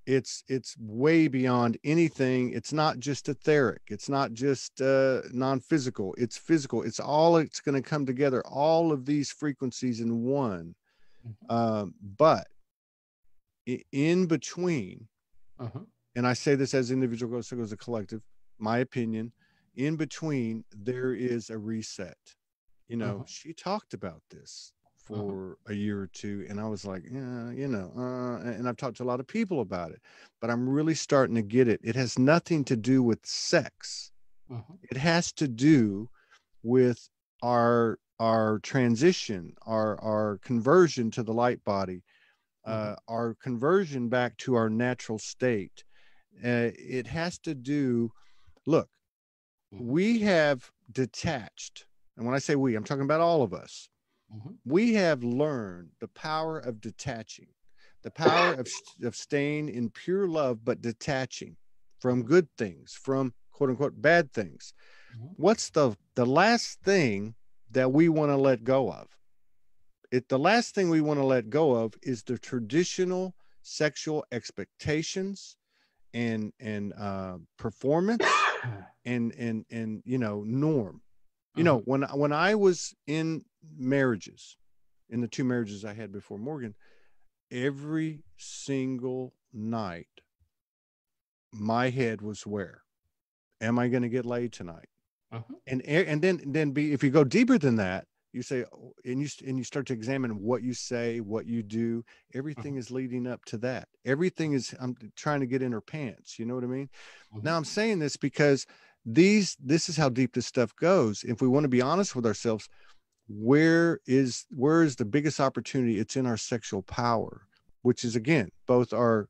It's way beyond anything. It's not just etheric. It's not just non-physical. It's physical. It's going to come together, all of these frequencies in one. But in between, and I say this as individual, so as a collective, my opinion, in between, there is a reset. She talked about this for a year or two, and I was like, and I've talked to a lot of people about it, but I'm really starting to get it. It has nothing to do with sex. It has to do with our transition, our conversion to the light body, our conversion back to our natural state. It has to do, look, we have detached. And when I say we, I'm talking about all of us. We have learned the power of detaching, the power of staying in pure love, but detaching from good things, from quote unquote bad things. What's the last thing that we want to let go of? The last thing we want to let go of is the traditional sexual expectations and performance and norm. When I was in marriages, in the 2 marriages I had before Morgan, every single night my head was, where am I going to get laid tonight? And then if you go deeper than that, you say, and you start to examine what you say, what you do, everything is leading up to that. Everything is, I'm trying to get in her pants. You know what I mean? Now I'm saying this because this is how deep this stuff goes. If we want to be honest with ourselves, where is the biggest opportunity? It's in our sexual power, which is, again, both our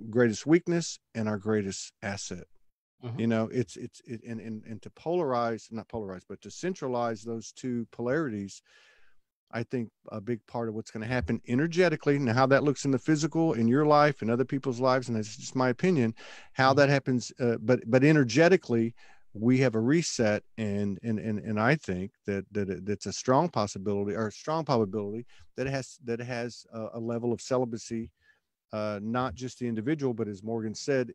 greatest weakness and our greatest asset. And to polarize, not polarize, but to centralize those 2 polarities, I think a big part of what's going to happen energetically, now how that looks in the physical, in your life and other people's lives, and it's just my opinion, how that happens, but energetically, we have a reset, and I think that's a strong possibility, or a strong probability, that it has a level of celibacy, not just the individual, but as Morgan said,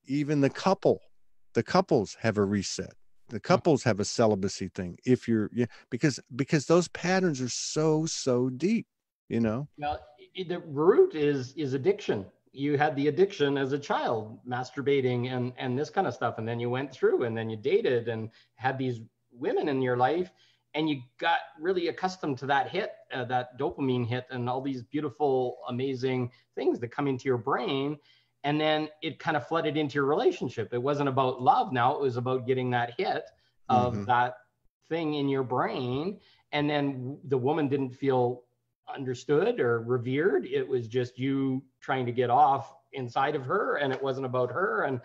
even the couples have a reset. The couples have a celibacy thing. If you're, because those patterns are so deep, Well, the root is addiction. You had the addiction as a child, masturbating and this kind of stuff, and then you went through, and then you dated and had these women in your life, and you got really accustomed to that hit, that dopamine hit, and all these beautiful, amazing things that come into your brain. And then it kind of flooded into your relationship. It wasn't about love now. It was about getting that hit of that thing in your brain. And then the woman didn't feel understood or revered. It was just you trying to get off inside of her, and it wasn't about her. And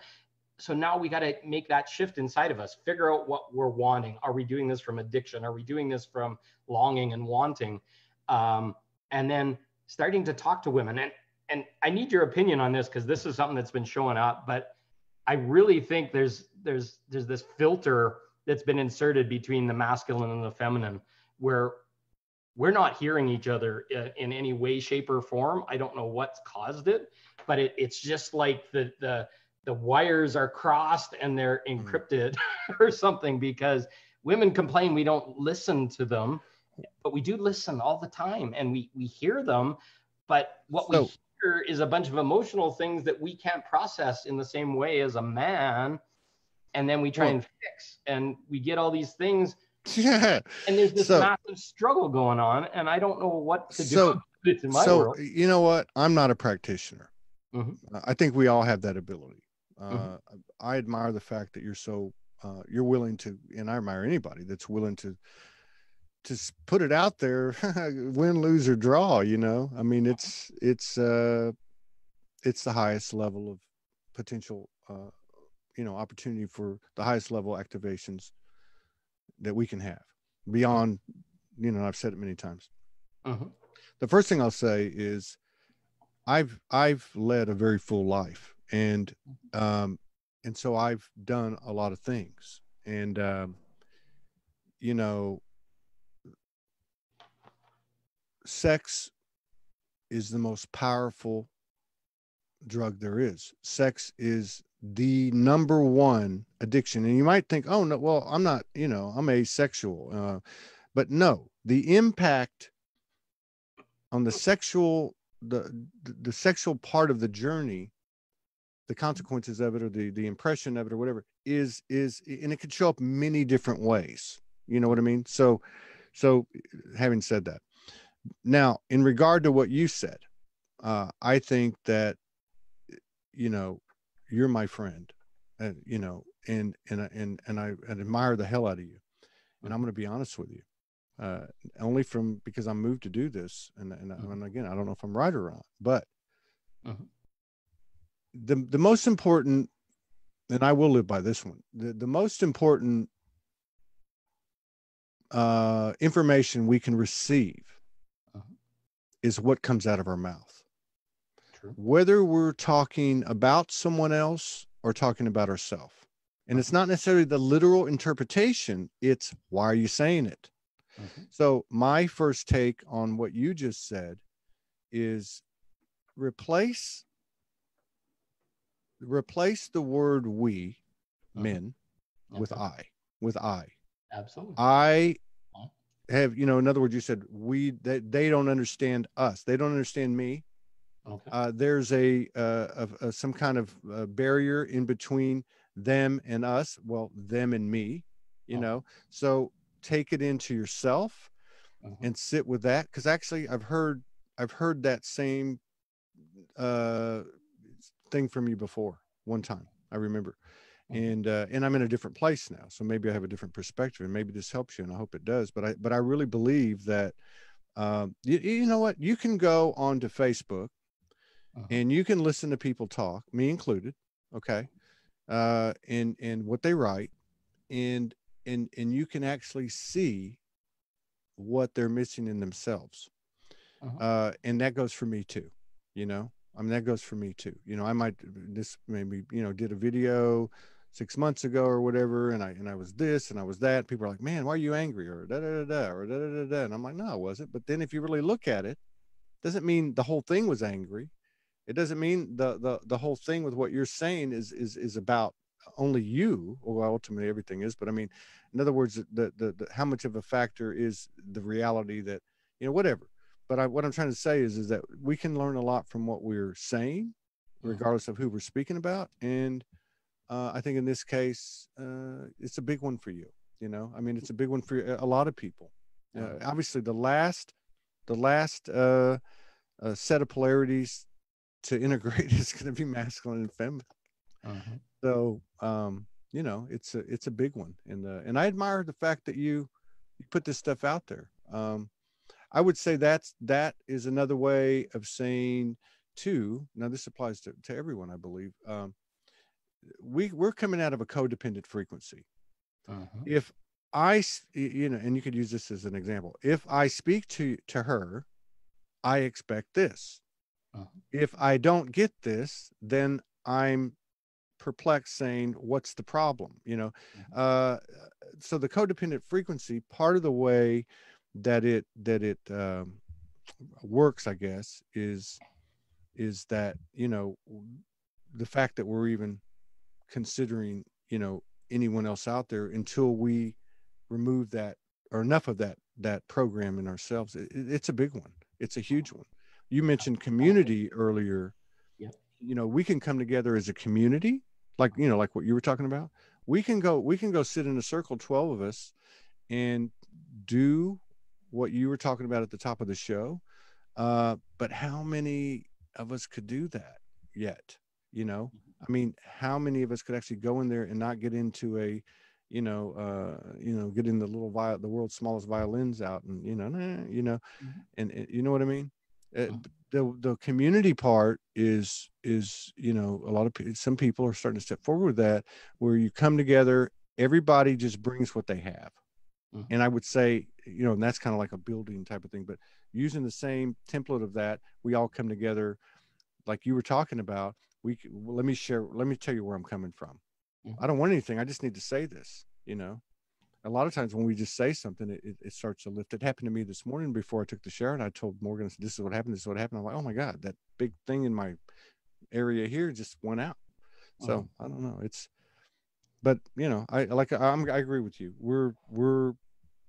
so now we got to make that shift inside of us, figure out what we're wanting. Are we doing this from addiction? Are we doing this from longing and wanting? And then starting to talk to women. And I need your opinion on this, because this is something that's been showing up, but I really think there's this filter that's been inserted between the masculine and the feminine, where we're not hearing each other in any way, shape, or form. I don't know what's caused it, but it's just like the wires are crossed and they're encrypted or something, because women complain we don't listen to them, but we do listen all the time, and we hear them. But what we hear is a bunch of emotional things that we can't process in the same way as a man. And then we try and fix, and we get all these things. Yeah. And there's this massive struggle going on, and I don't know what to do in my world. You know what? I'm not a practitioner. I think we all have that ability. I admire the fact that you're willing to, and I admire anybody that's willing to put it out there, win, lose, or draw. I mean, it's the highest level of potential, opportunity for the highest level activations that we can have beyond, I've said it many times. The first thing I'll say is I've led a very full life, and so I've done a lot of things, and sex is the most powerful drug there is. Sex is the number one addiction. And you might think, oh no, well, I'm not, I'm asexual. But no, the impact on the sexual part of the journey, the consequences of it, or the impression of it, or whatever, is and it could show up many different ways. You know what I mean? So having said that, now in regard to what you said, I think that, you're my friend, and I admire the hell out of you. And I'm going to be honest with you. uh, only from because I'm moved to do this, and again, I don't know if I'm right or wrong, but Mhm. the most important, and I will live by this one. The most important information we can receive Mhm. is what comes out of our mouth, True. whether we're talking about someone else or talking about ourselves. And it's Mhm. not necessarily the literal interpretation, it's why are you saying it? Mhm. So, my first take on what you just said is replace replace the word we, Mhm. men, with Okay. I, with I. Absolutely. I Mhm. have, in other words, you said they don't understand us. They don't understand me. Okay. There's some kind of barrier in between them and us. Well, them and me, you Okay. know. So take it into yourself Mhm. and sit with that. Because actually, I've heard that same uh, thing from you before. One time, I remember, Mhm. and I'm in a different place now, so maybe I have a different perspective, and maybe this helps you, and I hope it does. But I really believe that you know what, you can go onto Facebook Mhm. and you can listen to people talk, me included, okay, and what they write, and and you can actually see what they're missing in themselves, Mhm. and that goes for me too, you know. I mean, that goes for me too. I might this maybe did a video 6 months ago or whatever, and I was this and I was that. People are like, "Man, why are you angry?" or da da da da or da da da da, and I'm like, "No, I wasn't." But then if you really look at it, doesn't mean the whole thing was angry. It doesn't mean the whole thing with what you're saying is about only you, or ultimately everything is. But I mean, in other words, the how much of a factor is the reality that whatever. But what I'm trying to say is that we can learn a lot from what we're saying, Mhm. regardless of who we're speaking about. And I think in this case, it's a big one for you. I mean, it's a big one for a lot of people. Okay. Obviously, the last set of polarities to integrate is going to be masculine and feminine. Mhm. So, it's a big one, and I admire the fact that you put this stuff out there. I would say that is another way of saying too. Now, this applies to everyone, I believe. We're coming out of a codependent frequency. Mhm. If and you could use this as an example. If I speak to her, I expect this. Mhm. If I don't get this, then I'm perplexed, saying, "What's the problem?" Mhm. Uh, so the codependent frequency, part of the way that it works, I guess, is that the fact that we're even considering anyone else out there until we remove that or enough of that program in ourselves. It's a big one. It's a huge one. You mentioned Absolutely. community earlier. Yep. We can come together as a community, like what you were talking about. We can go sit in a circle, 12 of us, and do what you were talking about at the top of the show. But how many of us could do that yet? I mean, how many of us could actually go in there and not get into getting the the world's smallest violins out, and Mhm. and you know what I mean. Uh, Mhm. the community part is a lot of some people are starting to step forward with that, where you come together, everybody just brings what they have, Mhm. and I would say and that's kind of like a building type of thing, but using the same template of that, we all come together like you were talking about. Well, let me tell you where I'm coming from. I Mhm. don't want anything, I just need to say this. A lot of times when we just say something, it starts to lift. It happened to me this morning before I took the shower, and I told Morgan, "This is what happened. This is what happened." I'm like, "Oh my god, that big thing in my area here just went out." Mhm. So I don't know. But I agree with you.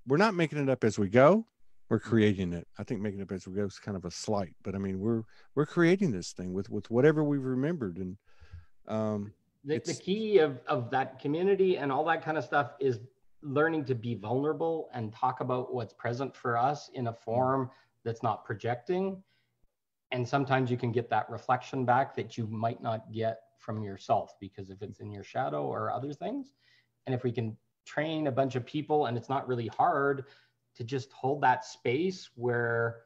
We're not making it up as we go. We're Mhm. creating it. I think making it up as we go is kind of a slight, but I mean we're creating this thing with whatever we've remembered, and um, The it's key of that community and all that kind of stuff is learning to be vulnerable and talk about what's present for us in a form that's not projecting. And sometimes you can get that reflection back that you might not get from yourself, because if it's in your shadow or other things, and if we can train a bunch of people, and it's not really hard, to just hold that space where,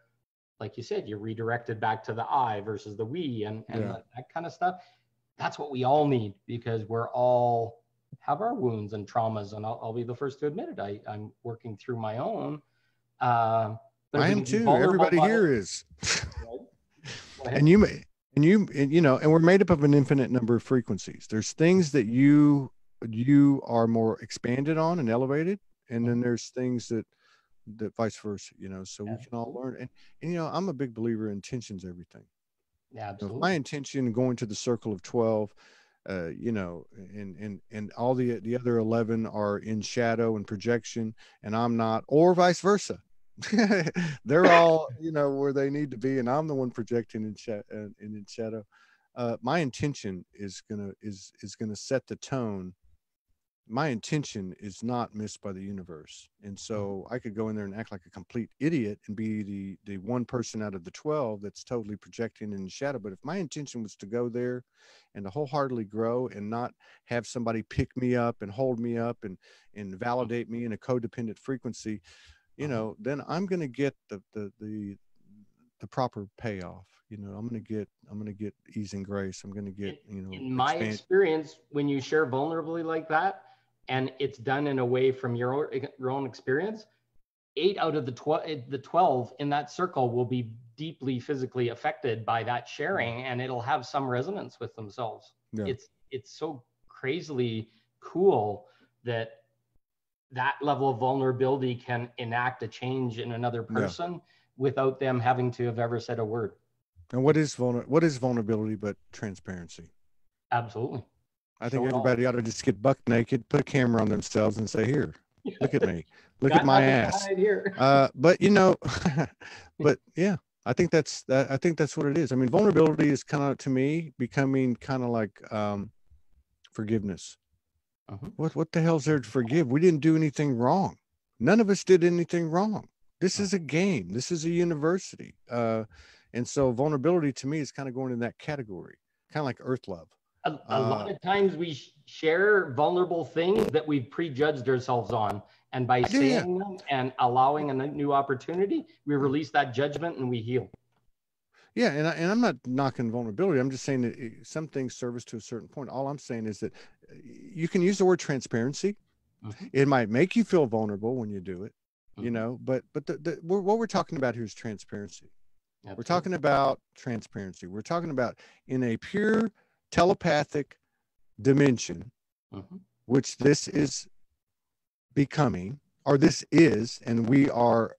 like you said, you're redirected back to the I versus the we, and that kind of stuff. That's what we all need, because we're all have our wounds and traumas, and I'll be the first to admit it. I'm working through my own. But if I we am can be too. vulnerable Everybody about it, here is. right? Go ahead. And you know, and we're made up of an infinite number of frequencies. There's things that you are more expanded on and elevated, and then there's things that vice versa, you know, so we can all learn. And you know, I'm a big believer in intentions, everything. Yeah, You know, if absolutely. my intention going to the circle of 12, you know, and all the other 11 are in shadow and projection, and I'm not, or vice versa. They're all, you know, where they need to be, and I'm the one projecting in shadow. My intention is gonna set the tone. My intention is not missed by the universe, and so I could go in there and act like a complete idiot and be the one person out of the 12 that's totally projecting in the shadow. But if my intention was to go there and to wholeheartedly grow and not have somebody pick me up and hold me up and validate me in a codependent frequency, you know, then I'm going to get the proper payoff. You know, I'm going to get ease and grace. I'm going to get, you know, In my expand. experience, when you share vulnerably like that, and it's done in a way from your own experience, 8 out of the 12 in that circle will be deeply physically affected by that sharing, and it'll have some resonance with themselves. Yeah. It's so crazily cool that level of vulnerability can enact a change in another person without them having to have ever said a word. And what is vulnerability but transparency? Absolutely. I think everybody ought to just get buck naked, put a camera on themselves, and say, "Here, look at me, look at my ass." Here. But you know, but yeah, I think that's that. I think that's what it is. I mean, vulnerability is kind of, to me, becoming kind of like forgiveness. What the hell's there to forgive? We didn't do anything wrong. None of us did anything wrong. This is a game. This is a university. And so vulnerability to me is kind of going in that category, kind of like earth love. A lot of times we share vulnerable things that we've prejudged ourselves on. And by saying them and allowing a new opportunity, we release that judgment and we heal. Yeah, and I'm not knocking vulnerability. I'm just saying that some things serve us to a certain point. All I'm saying is that you can use the word transparency. It might make you feel vulnerable when you do it, you know. But what we're talking about here is transparency. Absolutely. We're talking about transparency. We're talking about in a pure telepathic dimension, which this is becoming, or this is, and we are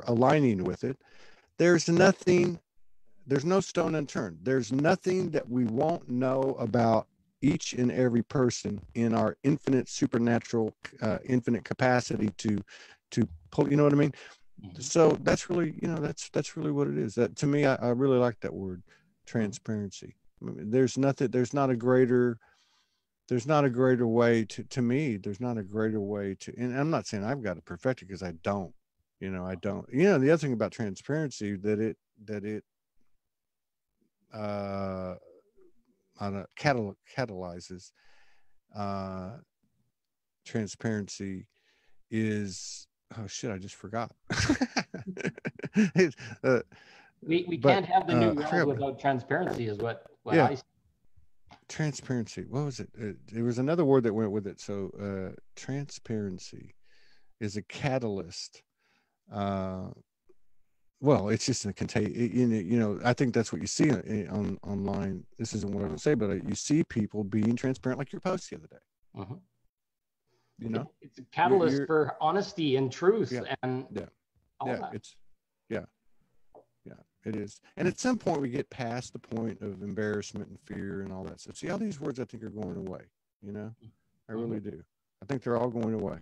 aligning with it. There's nothing, there's no stone unturned. There's nothing that we won't know about each and every person in our infinite supernatural, infinite capacity to pull, you know what I mean? So that's really, you know, that's really what it is. That, to me, I really like that word, transparency. I mean, there's not a greater way to me, there's not a greater way to, and I'm not saying I've got it perfected, because I don't. You know, I don't. You know, the other thing about transparency that it catalyzes transparency is, oh shit, I just forgot. We can't have the new world without transparency, is what I say. Transparency. What was it? There was another word that went with it. So transparency is a catalyst. Well, it's just a contagion. You know, I think that's what you see on online. This isn't what I would say, but you see people being transparent, like your post the other day. You know, it's a catalyst for honesty and truth, and all that. It's it is. And at some point, we get past the point of embarrassment and fear and all that stuff. See, all these words, I think, are going away. You know, I really do. I think they're all going away.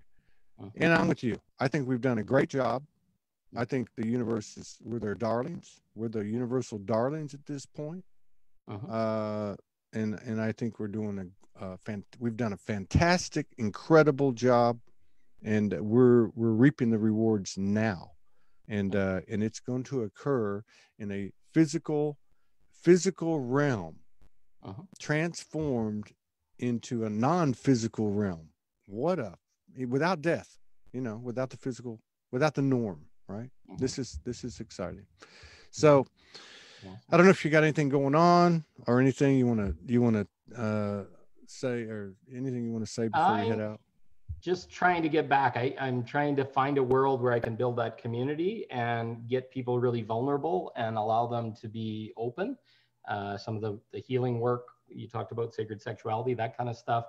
And I'm with you. I think we've done a great job. I think the universe we're their darlings. We're the universal darlings at this point. And I think we're doing we've done a fantastic, incredible job, and we're reaping the rewards now. And it's going to occur in a physical realm, transformed into a non-physical realm. Without death, you know, without the physical without the norm, right? Mhm. This is exciting. So Awesome. I don't know if you got anything going on or anything you want to say, or anything you want to say before you head out. Just trying to get back. I'm trying to find a world where I can build that community and get people really vulnerable and allow them to be open. Some of the healing work you talked about, sacred sexuality, that kind of stuff,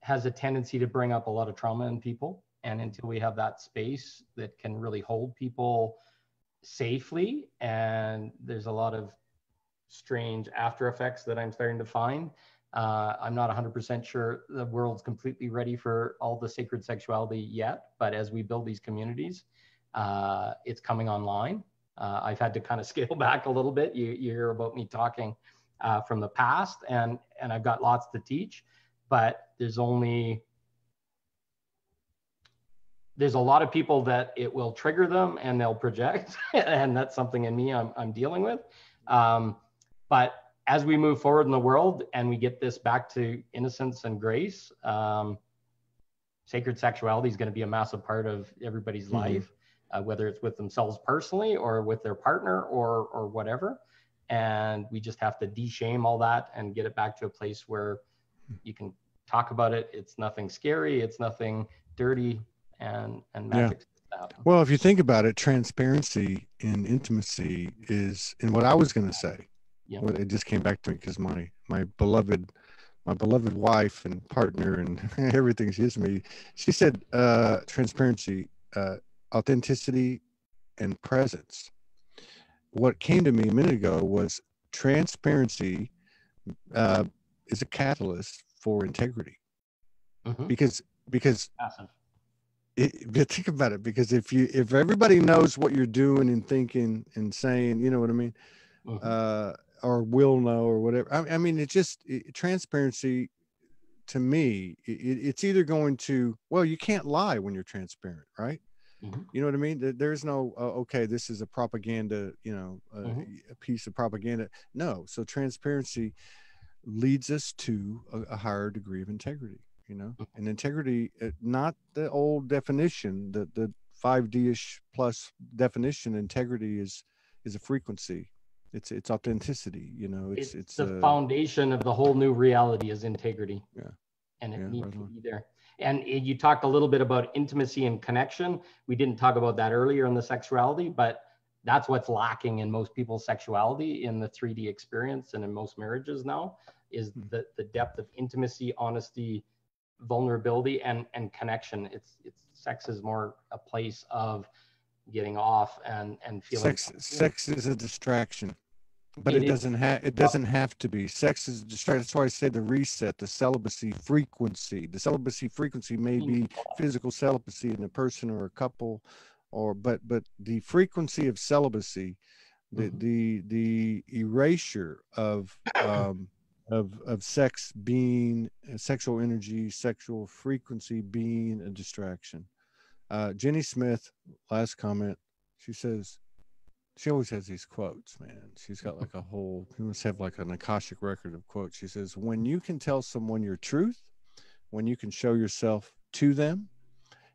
has a tendency to bring up a lot of trauma in people. And until we have that space that can really hold people safely, and there's a lot of strange after effects that I'm starting to find. I'm not 100% sure the world's completely ready for all the sacred sexuality yet, but as we build these communities, it's coming online. I've had to kind of scale back a little bit. You hear about me talking from the past, and I've got lots to teach, but there's a lot of people that it will trigger them and they'll project, and that's something in me I'm dealing with. But as we move forward in the world and we get this back to innocence and grace, sacred sexuality is going to be a massive part of everybody's life, whether it's with themselves personally or with their partner or whatever. And we just have to de-shame all that and get it back to a place where you can talk about it. It's nothing scary. It's nothing dirty, and magic. Well, if you think about it, transparency in intimacy is, and what I was going to say, well, it just came back to me because my beloved wife and partner and everything she is to me, she said transparency, authenticity, and presence. What came to me a minute ago was transparency is a catalyst for integrity. Because think about it, because if everybody knows what you're doing and thinking and saying, you know what I mean, or will know or whatever. I mean, transparency to me, it's either going to, well, you can't lie when you're transparent, right? You know what I mean? There's no, okay, this is a propaganda, a piece of propaganda. No. So transparency leads us to a higher degree of integrity, and integrity, not the old definition, the 5D-ish plus definition. Integrity is a frequency. It's authenticity, it's the foundation of the whole new reality is integrity. And it needs to be there. And you talked a little bit about intimacy and connection. We didn't talk about that earlier in the sexuality, but that's what's lacking in most people's sexuality in the 3D experience and in most marriages now, is the depth of intimacy, honesty, vulnerability, and connection. It's sex is more a place of getting off and feeling. Sex is a distraction. But it doesn't have to be. Sex is a distraction. That's why I say the reset, the celibacy frequency. The celibacy frequency may be physical celibacy in a person or a couple, but the frequency of celibacy, the erasure of sex being sexual energy, sexual frequency being a distraction. Jenny Smith, last comment, she says, she always has these quotes, man. She's got like she must have like an Akashic record of quotes. She says, when you can tell someone your truth, when you can show yourself to them,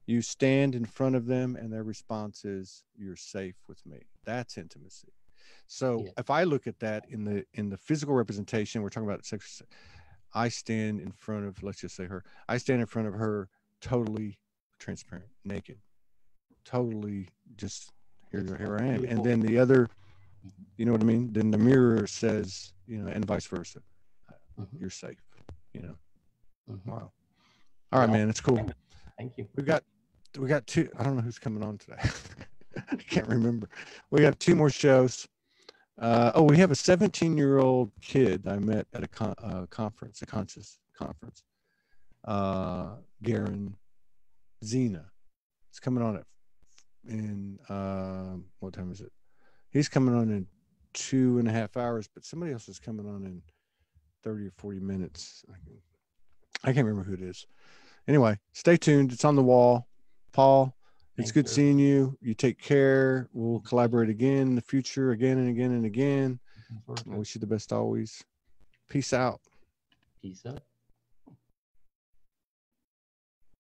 you stand in front of them and their response is, you're safe with me. That's intimacy. So if I look at that in the physical representation, we're talking about sex, I stand in front of, let's just say her, I stand in front of her totally transparent, naked, totally just, here I am. And then the other, you know what I mean? Then the mirror says, and vice versa. You're safe, Wow. All right, man. It's cool. Thank you. We got two, I don't know who's coming on today. I can't remember. We got two more shows. We have a 17-year-old kid I met at a conference, a conscious conference. Garen Zena. It's coming on in what time is it? He's coming on in 2.5 hours, but somebody else is coming on in 30 or 40 minutes. I can't remember who it is. Anyway, stay tuned. It's on the wall. Paul, it's good seeing you. You take care. We'll collaborate again in the future, again and again and again. I wish you the best always. Peace out. Peace out.